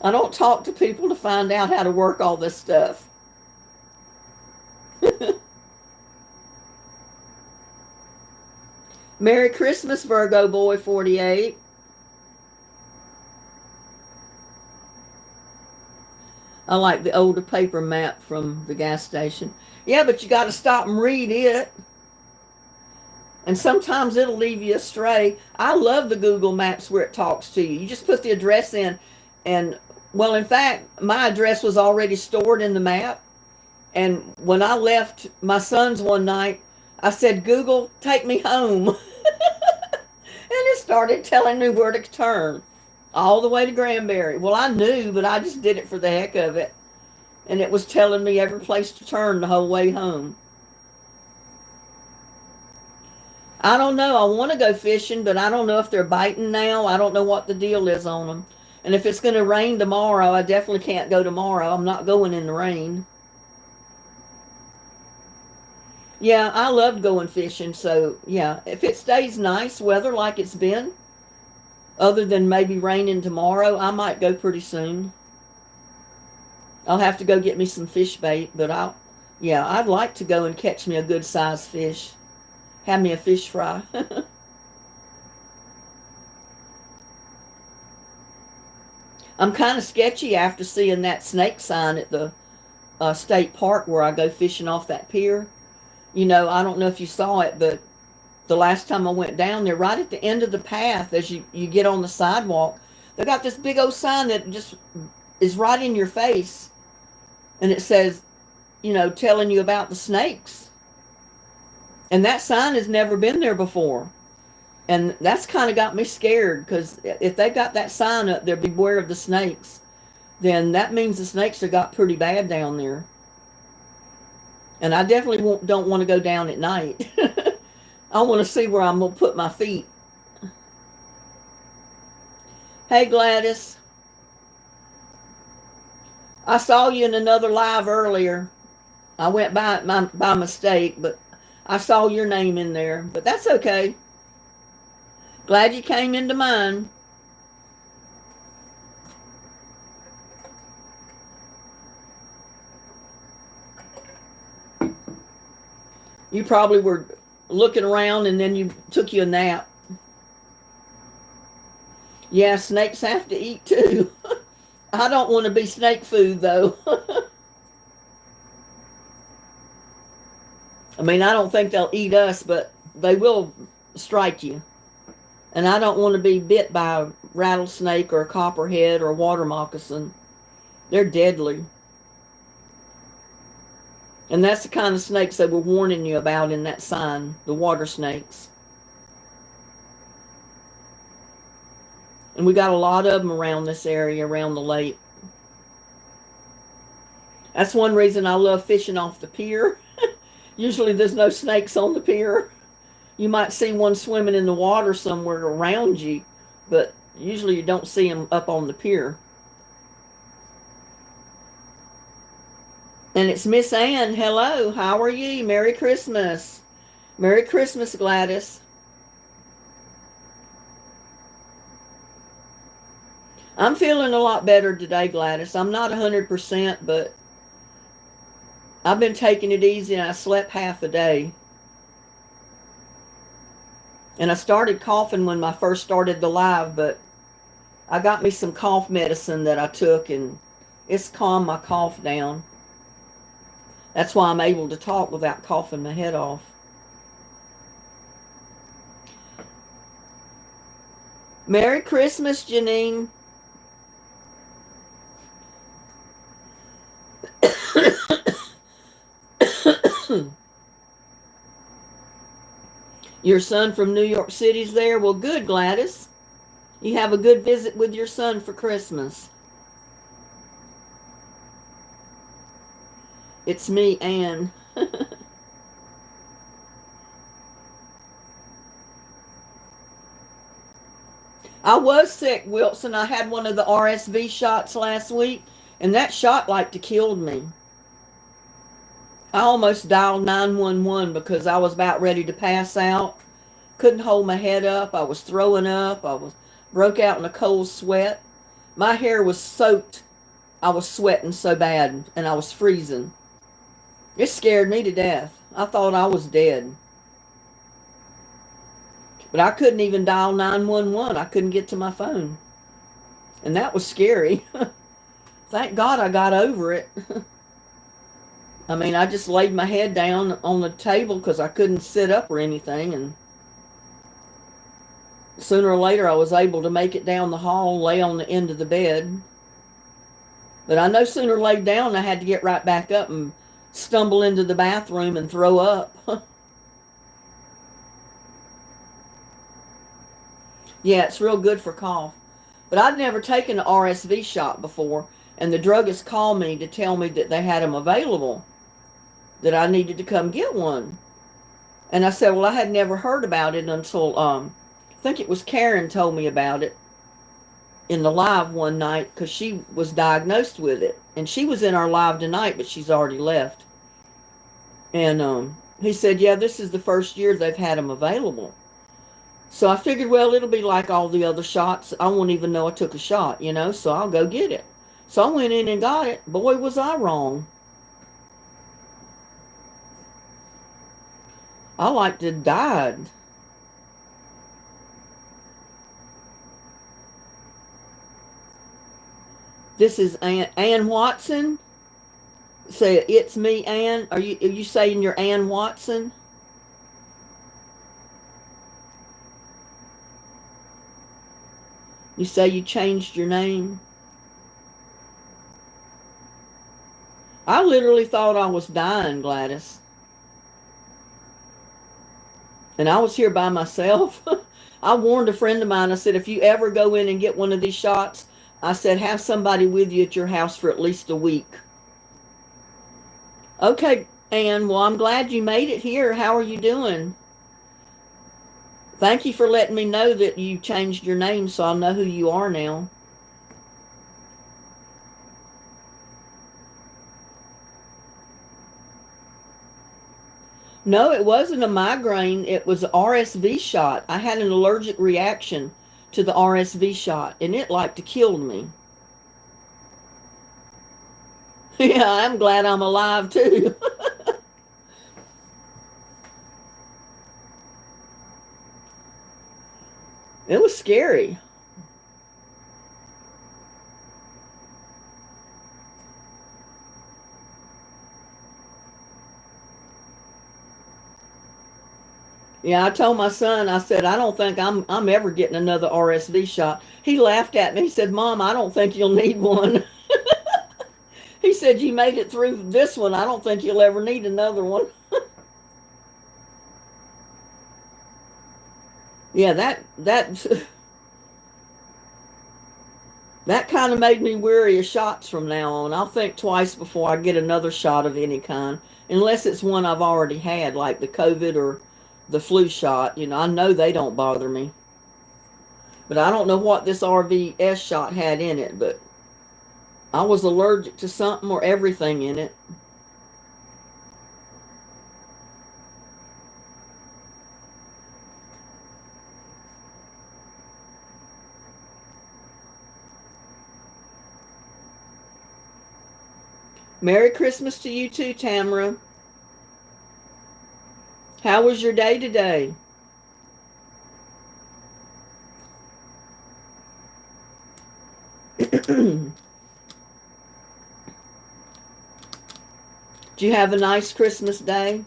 I don't talk to people to find out how to work all this stuff. Merry Christmas, Virgo Boy 48. I like the older paper map from the gas station. Yeah, but you got to stop and read it. And sometimes it'll leave you astray. I love the Google Maps where it talks to you. You just put the address in. And, well, in fact, my address was already stored in the map. And when I left my son's one night, I said, Google, take me home. And it started telling me where to turn. All the way to Granbury. Well, I knew, but I just did it for the heck of it. And it was telling me every place to turn the whole way home. I don't know. I want to go fishing, but I don't know if they're biting now. I don't know what the deal is on them. And if it's going to rain tomorrow, I definitely can't go tomorrow. I'm not going in the rain. Yeah, I love going fishing. So, yeah, if it stays nice weather like it's been, other than maybe raining tomorrow, I might go pretty soon. I'll have to go get me some fish bait, but I'd like to go and catch me a good sized fish. Have me a fish fry. I'm kind of sketchy after seeing that snake sign at the state park where I go fishing off that pier. You know, I don't know if you saw it, but the last time I went down there, right at the end of the path, as you get on the sidewalk, they got this big old sign that just is right in your face. And it says, you know, telling you about the snakes. And that sign has never been there before. And that's kind of got me scared, because if they got that sign up there, beware of the snakes, then that means the snakes have got pretty bad down there. And I definitely don't want to go down at night. I want to see where I'm going to put my feet. Hey, Gladys. I saw you in another live earlier. I went by mistake, but I saw your name in there. But that's okay. Glad you came into mine. You probably were looking around and then you took you a nap. Yeah, snakes have to eat too. I don't want to be snake food though. I mean, I don't think they'll eat us, but they will strike you. And I don't want to be bit by a rattlesnake or a copperhead or a water moccasin. They're deadly. And that's the kind of snakes they were warning you about in that sign, the water snakes. And we got a lot of them around this area, around the lake. That's one reason I love fishing off the pier. Usually there's no snakes on the pier. You might see one swimming in the water somewhere around you, but usually you don't see them up on the pier. And it's Miss Ann. Hello, how are you? Merry Christmas. Merry Christmas, Gladys. I'm feeling a lot better today, Gladys. I'm not 100%, but I've been taking it easy and I slept half a day. And I started coughing when I first started the live, but I got me some cough medicine that I took and it's calmed my cough down. That's why I'm able to talk without coughing my head off. Merry Christmas, Janine. Your son from New York City's there? Well, good, Gladys. You have a good visit with your son for Christmas. It's me, Ann. I was sick, Wilson. I had one of the RSV shots last week, and that shot like to killed me. I almost dialed 911 because I was about ready to pass out. Couldn't hold my head up. I was throwing up. I was broke out in a cold sweat. My hair was soaked. I was sweating so bad, and I was freezing. It scared me to death. I thought I was dead. But I couldn't even dial 911. I couldn't get to my phone. And that was scary. Thank God I got over it. I mean, I just laid my head down on the table because I couldn't sit up or anything. And sooner or later, I was able to make it down the hall, lay on the end of the bed. But I no sooner laid down, I had to get right back up and stumble into the bathroom and throw up. Yeah, it's real good for cough. But I'd never taken an RSV shot before, and the druggist called me to tell me that they had them available, that I needed to come get one. And I said, well, I had never heard about it until, I think it was Karen told me about it in the live one night because she was diagnosed with it. And she was in our live tonight, but she's already left. And he said, yeah, this is the first year they've had them available. So I figured, well, it'll be like all the other shots. I won't even know I took a shot, so I'll go get it. So I went in and got it. Boy, was I wrong. I like to have died. This is Ann Watson. Say, it's me, Ann. Are you saying you're Ann Watson? You say you changed your name? I literally thought I was dying, Gladys. And I was here by myself. I warned a friend of mine. I said, if you ever go in and get one of these shots, I said, have somebody with you at your house for at least a week. Okay, Ann. Well, I'm glad you made it here. How are you doing? Thank you for letting me know that you changed your name so I'll know who you are now. No, it wasn't a migraine. It was an RSV shot. I had an allergic reaction to the RSV shot, and it like to killed me. Yeah, I'm glad I'm alive too. It was scary. Yeah, I told my son, I said, I don't think I'm ever getting another RSV shot. He laughed at me. He said, Mom, I don't think you'll need one. He said, you made it through this one. I don't think you'll ever need another one. Yeah, that kind of made me weary of shots from now on. I'll think twice before I get another shot of any kind, unless it's one I've already had, like the COVID or the flu shot. I know they don't bother me. But I don't know what this RVS shot had in it, but I was allergic to something or everything in it. Merry Christmas to you too, Tamara. How was your day today? Did you have a nice Christmas day?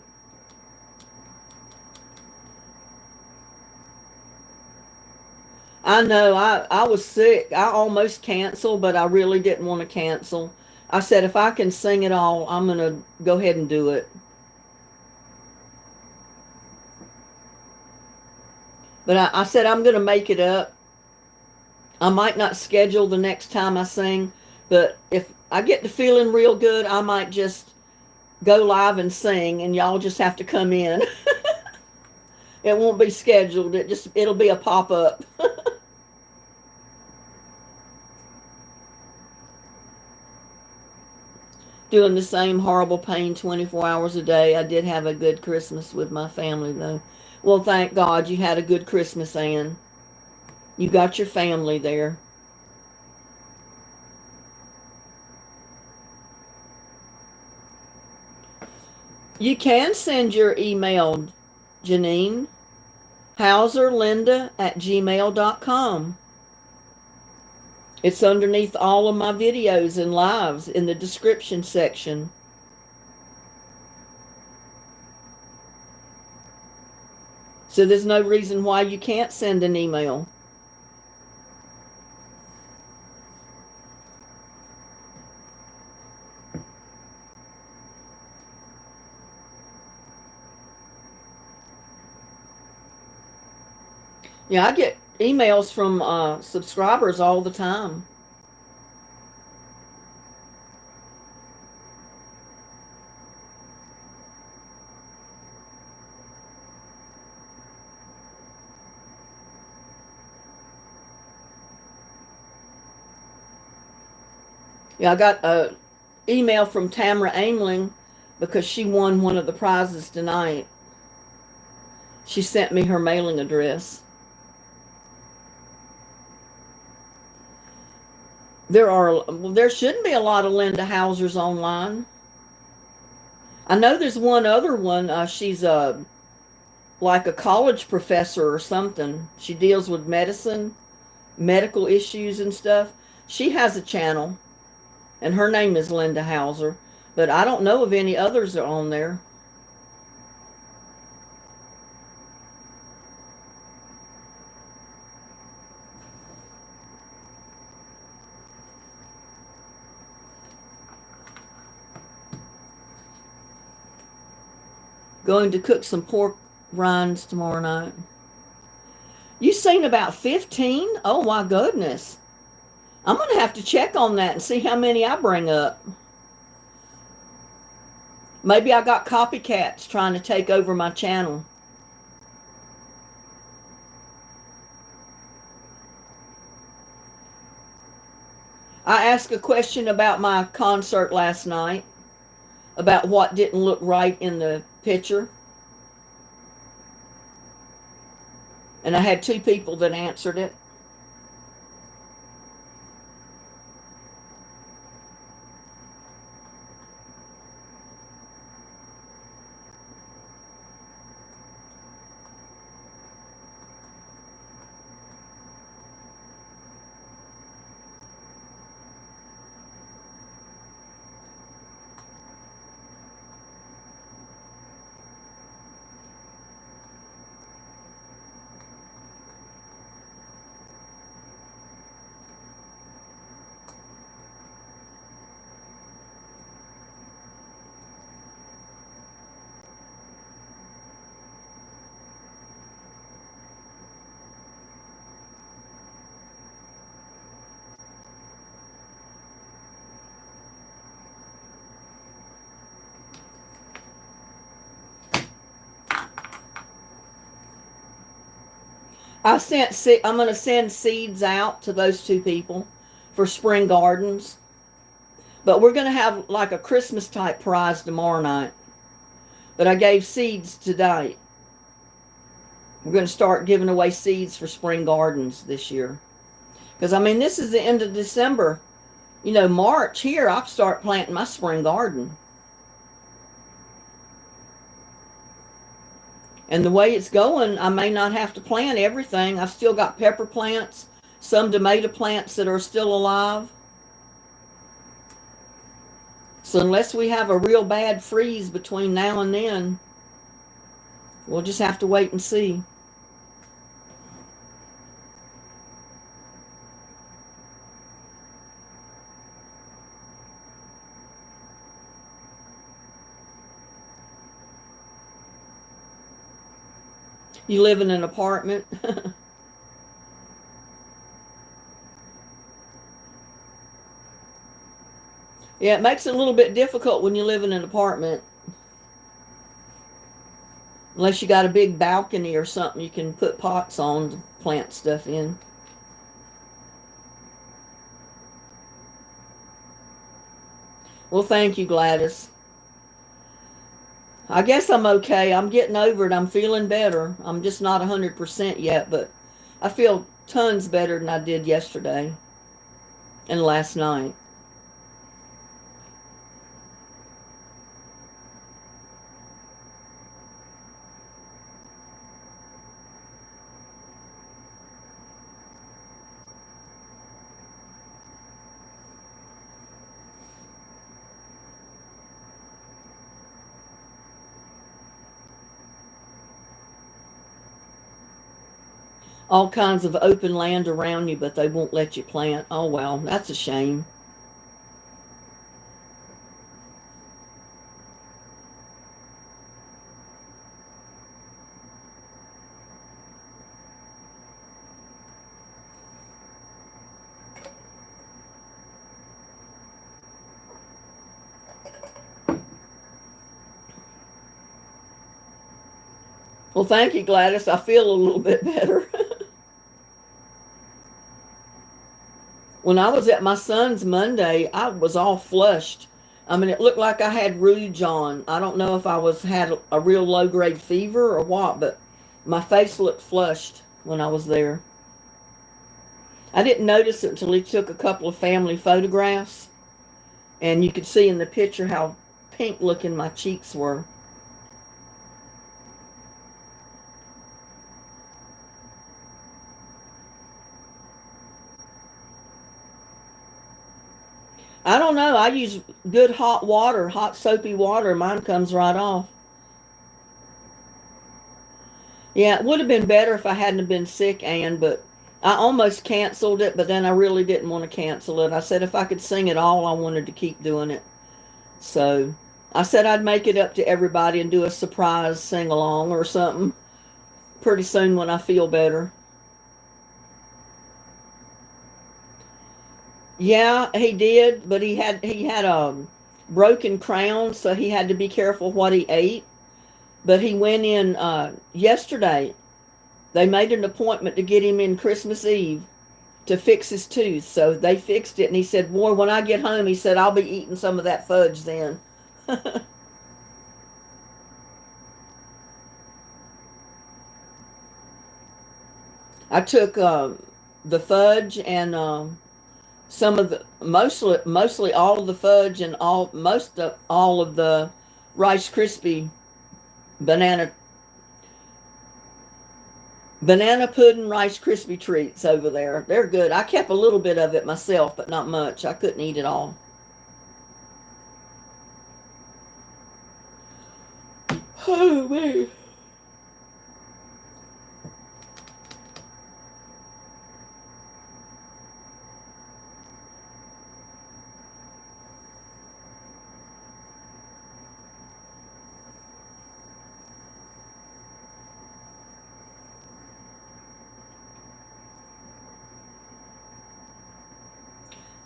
I know I was sick. I almost canceled, but I really didn't want to cancel. I said if I can sing it all, I'm going to go ahead and do it. But I said I'm going to make it up. I might not schedule the next time I sing, but if I get to feeling real good, I might just go live and sing, and y'all just have to come in. It won't be scheduled. It'll be a pop up. Doing the same horrible pain 24 hours a day. I did have a good Christmas with my family though. Well, thank God you had a good Christmas, Ann. You got your family there. You can send your email, Janine. HauserLinda@gmail.com. It's underneath all of my videos and lives in the description section. So there's no reason why you can't send an email. Yeah, I get emails from subscribers all the time. Yeah, I got a email from Tamara Aimling because she won one of the prizes tonight. She sent me her mailing address. There shouldn't be a lot of Linda Hausers online. I know there's one other one. She's like a college professor or something. She deals with medicine, medical issues and stuff. She has a channel, and her name is Linda Hauser. But I don't know of any others that are on there. Going to cook some pork rinds tomorrow night. You seen about 15? Oh my goodness. I'm going to have to check on that and see how many I bring up. Maybe I got copycats trying to take over my channel. I asked a question about my concert last night, about what didn't look right in the picture. And I had two people that answered it. I'm going to send seeds out to those two people for spring gardens. But we're going to have like a Christmas type prize tomorrow night. But I gave seeds today. We're going to start giving away seeds for spring gardens this year. Because, I mean, this is the end of December. You know, March here, I'll start planting my spring garden. And the way it's going, I may not have to plant everything. I've still got pepper plants, some tomato plants that are still alive. So unless we have a real bad freeze between now and then, we'll just have to wait and see. You live in an apartment? Yeah, it makes it a little bit difficult when you live in an apartment. Unless you got a big balcony or something you can put pots on to plant stuff in. Well, thank you, Gladys. I guess I'm okay. I'm getting over it. I'm feeling better. I'm just not 100% yet, but I feel tons better than I did yesterday and last night. All kinds of open land around you, but they won't let you plant. Oh, well, that's a shame. Well, thank you, Gladys. I feel a little bit better. When I was at my son's Monday, I was all flushed. I mean, it looked like I had rouge on. I don't know if I had a real low-grade fever or what, but my face looked flushed when I was there. I didn't notice it until he took a couple of family photographs, and you could see in the picture how pink-looking my cheeks were. I don't know. I use good hot water, hot soapy water. Mine comes right off. Yeah, it would have been better if I hadn't been sick, Ann, but I almost canceled it, but then I really didn't want to cancel it. I said if I could sing it all, I wanted to keep doing it. So I said I'd make it up to everybody and do a surprise sing-along or something pretty soon when I feel better. Yeah, he did, but he had a broken crown, so he had to be careful what he ate. But he went in yesterday. They made an appointment to get him in Christmas Eve to fix his tooth. So they fixed it, and he said, "Boy, when I get home," he said, "I'll be eating some of that fudge then." I took the fudge and some of the mostly all of the fudge and most of all of the Rice Krispie banana banana pudding Rice Krispie treats over there. They're good. I kept a little bit of it myself, but not much. I couldn't eat it all. Oh man.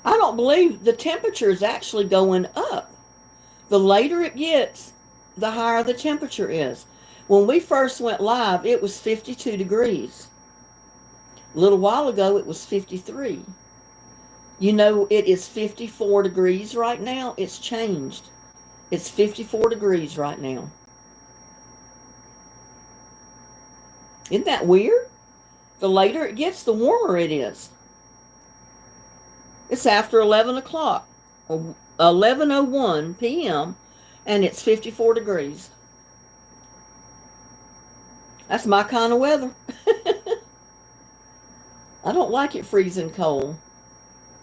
I don't believe the temperature is actually going up. The later it gets, the higher the temperature is. When we first went live, it was 52 degrees. A little while ago, it was 53. You know, it is 54 degrees right now. It's changed. It's 54 degrees right now. Isn't that weird? The later it gets, the warmer it is. It's after 11 o'clock, 11:01 p.m., and it's 54 degrees. That's my kind of weather. I don't like it freezing cold.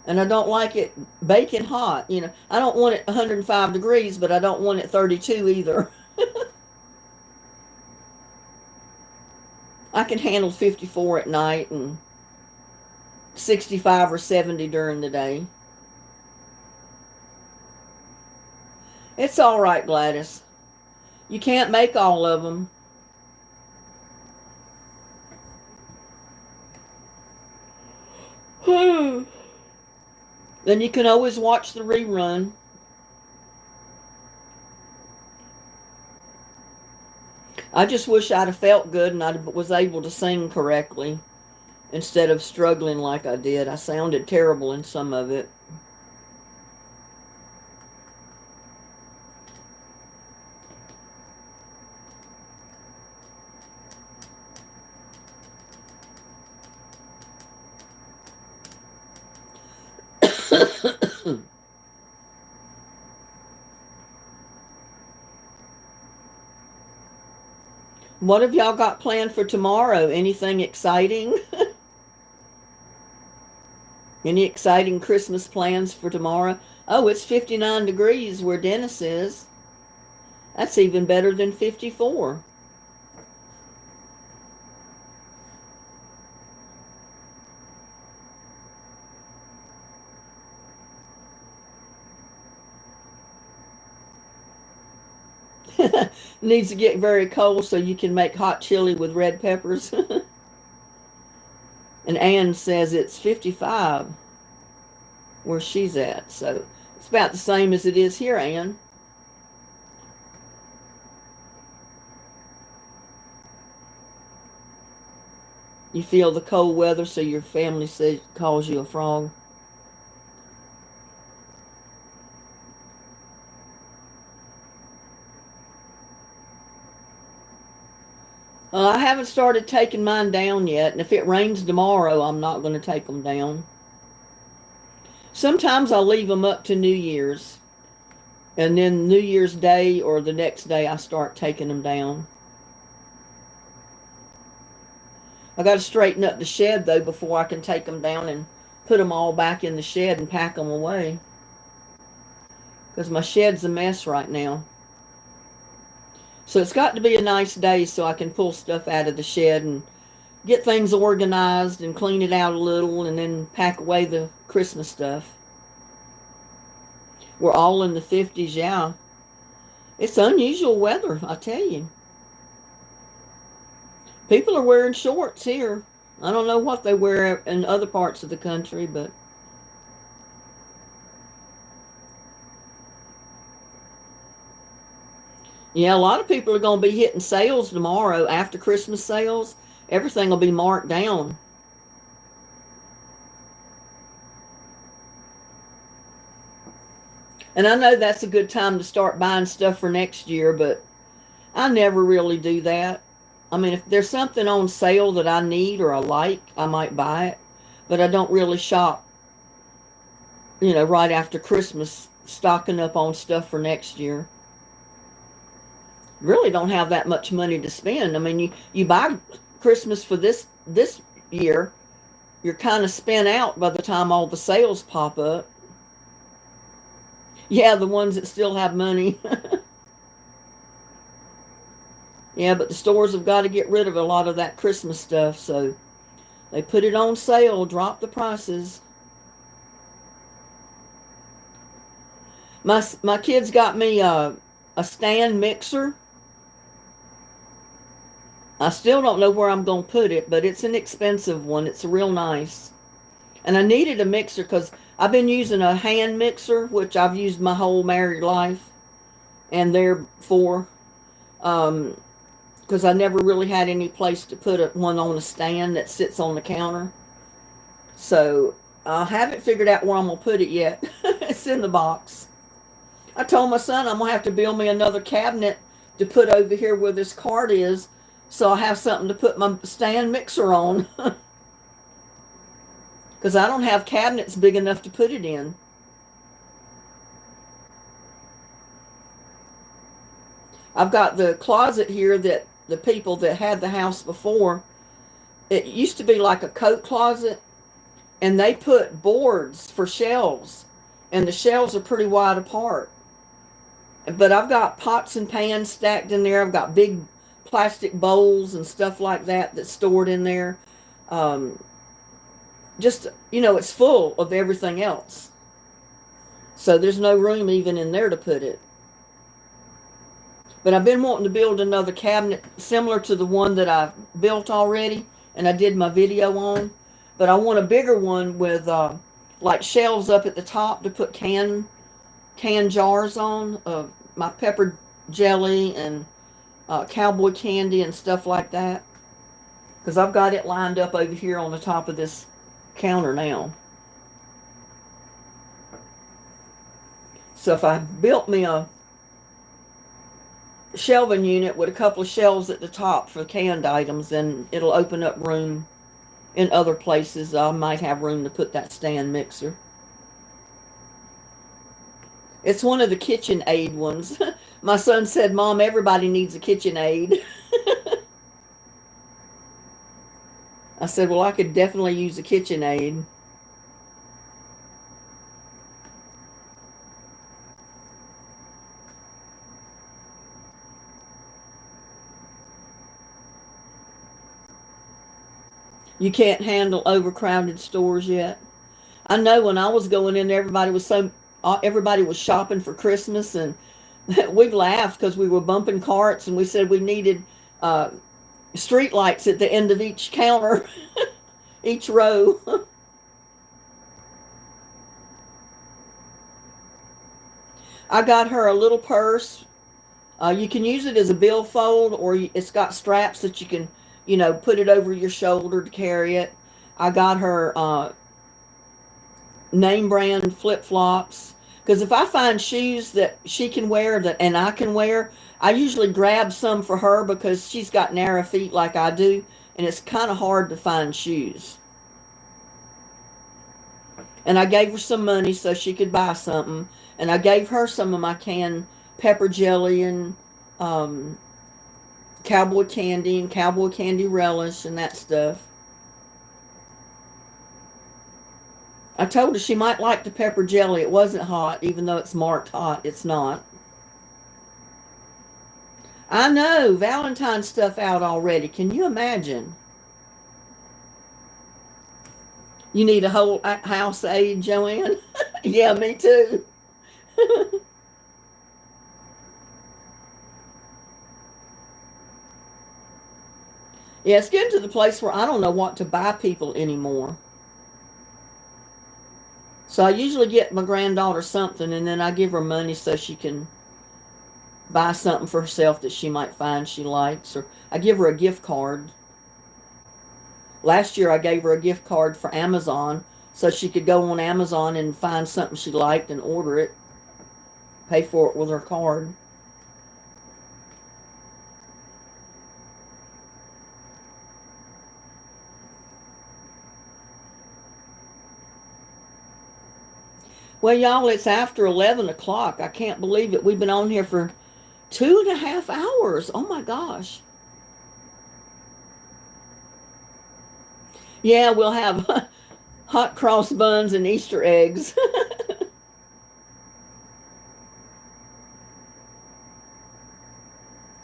And I don't like it baking hot. You know, I don't want it 105 degrees, but I don't want it 32 either. I can handle 54 at night and 65 or 70 during the day. It's all right, Gladys. You can't make all of them. Then you can always watch the rerun. I just wish I'd have felt good and I was able to sing correctly instead of struggling like I did. I sounded terrible in some of it. What have y'all got planned for tomorrow? Anything exciting? Any exciting Christmas plans for tomorrow? Oh, it's 59 degrees where Dennis is. That's even better than 54. Needs to get very cold so you can make hot chili with red peppers. And Ann says it's 55 where she's at. So it's about the same as it is here, Ann. You feel the cold weather, so your family says calls you a frog. I haven't started taking mine down yet, and if it rains tomorrow, I'm not going to take them down. Sometimes I'll leave them up to New Year's, and then New Year's Day or the next day I start taking them down. I got to straighten up the shed, though, before I can take them down and put them all back in the shed and pack them away, because my shed's a mess right now. So it's got to be a nice day so I can pull stuff out of the shed and get things organized and clean it out a little and then pack away the Christmas stuff. We're all in the 50s, yeah. It's unusual weather, I tell you. People are wearing shorts here. I don't know what they wear in other parts of the country, but yeah, a lot of people are going to be hitting sales tomorrow after Christmas sales. Everything will be marked down. And I know that's a good time to start buying stuff for next year, but I never really do that. I mean, if there's something on sale that I need or I like, I might buy it. But I don't really shop, right after Christmas, stocking up on stuff for next year. Really don't have that much money to spend. I mean, you buy Christmas for this year, you're kind of spent out by the time all the sales pop up. Yeah, the ones that still have money. Yeah, but the stores have got to get rid of a lot of that Christmas stuff, so they put it on sale, drop the prices. My kids got me a stand mixer. I still don't know where I'm going to put it, but it's an expensive one. It's real nice. And I needed a mixer because I've been using a hand mixer, which I've used my whole married life, and therefore, because I never really had any place to put one on a stand that sits on the counter. So I haven't figured out where I'm going to put it yet. It's in the box. I told my son I'm going to have to build me another cabinet to put over here where this cart is, so I have something to put my stand mixer on. Because I don't have cabinets big enough to put it in. I've got the closet here that the people that had the house before, it used to be like a coat closet, and they put boards for shelves, and the shelves are pretty wide apart. But I've got pots and pans stacked in there. I've got big plastic bowls and stuff like that that's stored in there. Um, just, it's full of everything else. So there's no room even in there to put it. But I've been wanting to build another cabinet similar to the one that I built already and I did my video on. But I want a bigger one with like shelves up at the top to put can jars on of my pepper jelly and cowboy candy and stuff like that. Because I've got it lined up over here on the top of this counter now. So if I built me a shelving unit with a couple of shelves at the top for canned items, then it'll open up room in other places. I might have room to put that stand mixer. It's one of the KitchenAid ones. My son said, "Mom, everybody needs a KitchenAid." I said, well, I could definitely use a KitchenAid. You can't handle overcrowded stores yet. I know when I was going in, everybody was shopping for Christmas, and we laughed because we were bumping carts, and we said we needed street lights at the end of each counter, each row. I got her a little purse. You can use it as a billfold, or it's got straps that you can, put it over your shoulder to carry it. I got her name brand flip-flops, because if I find shoes that she can wear and I can wear, I usually grab some for her because she's got narrow feet like I do, and it's kind of hard to find shoes. And I gave her some money so she could buy something, and I gave her some of my canned pepper jelly and cowboy candy relish and that stuff. I told her she might like the pepper jelly. It wasn't hot, even though it's marked hot. It's not. I know, Valentine's stuff out already. Can you imagine? You need a whole house aid, Joanne? Yeah, me too. Yeah, it's getting to the place where I don't know what to buy people anymore. So I usually get my granddaughter something, and then I give her money so she can buy something for herself that she might find she likes. Or I give her a gift card. Last year I gave her a gift card for Amazon so she could go on Amazon and find something she liked and order it. Pay for it with her card. Well, y'all, it's after 11 o'clock. I can't believe it. We've been on here for 2.5 hours. Oh, my gosh. Yeah, we'll have hot cross buns and Easter eggs.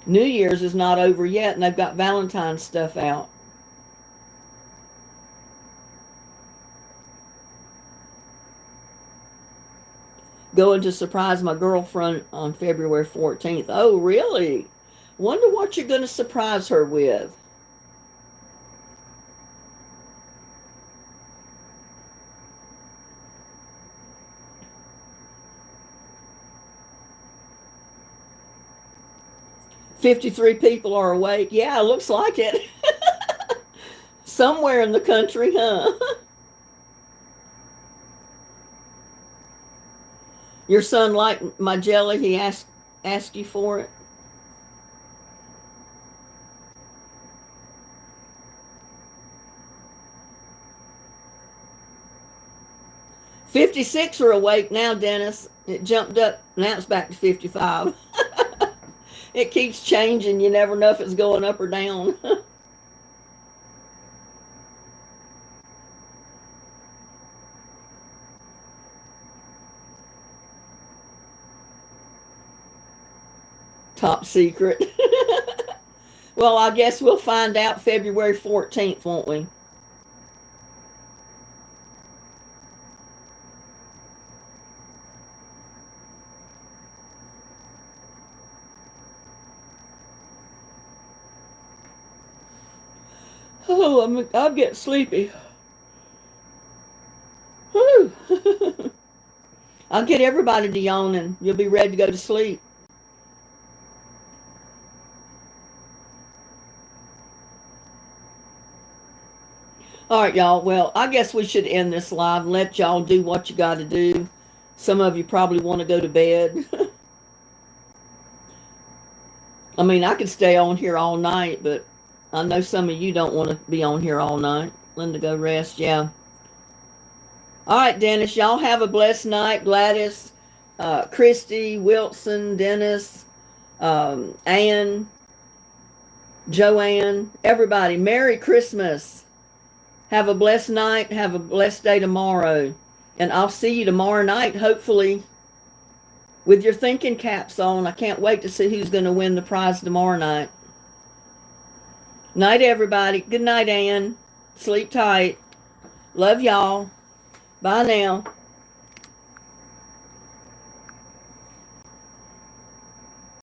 New Year's is not over yet, and they've got Valentine's stuff out. Going to surprise my girlfriend on February 14th. Oh, really? Wonder what you're going to surprise her with. 53 people are awake. Yeah, it looks like it. Somewhere in the country, huh? Your son liked my jelly. He asked you for it. 56 are awake now, Dennis. It jumped up. Now it's back to 55. It keeps changing. You never know if it's going up or down. Top secret. Well, I guess we'll find out February 14th, won't we? Oh, I'll get sleepy. Whew. I'll get everybody to yawn and you'll be ready to go to sleep. All right, y'all. Well, I guess we should end this live and let y'all do what you got to do. Some of you probably want to go to bed. I mean, I could stay on here all night, but I know some of you don't want to be on here all night. Linda, go rest. Yeah. All right, Dennis. Y'all have a blessed night. Gladys, Christy, Wilson, Dennis, Ann, Joanne, everybody. Merry Christmas. Have a blessed night. Have a blessed day tomorrow. And I'll see you tomorrow night, hopefully, with your thinking caps on. I can't wait to see who's going to win the prize tomorrow night. Night, everybody. Good night, Ann. Sleep tight. Love y'all. Bye now.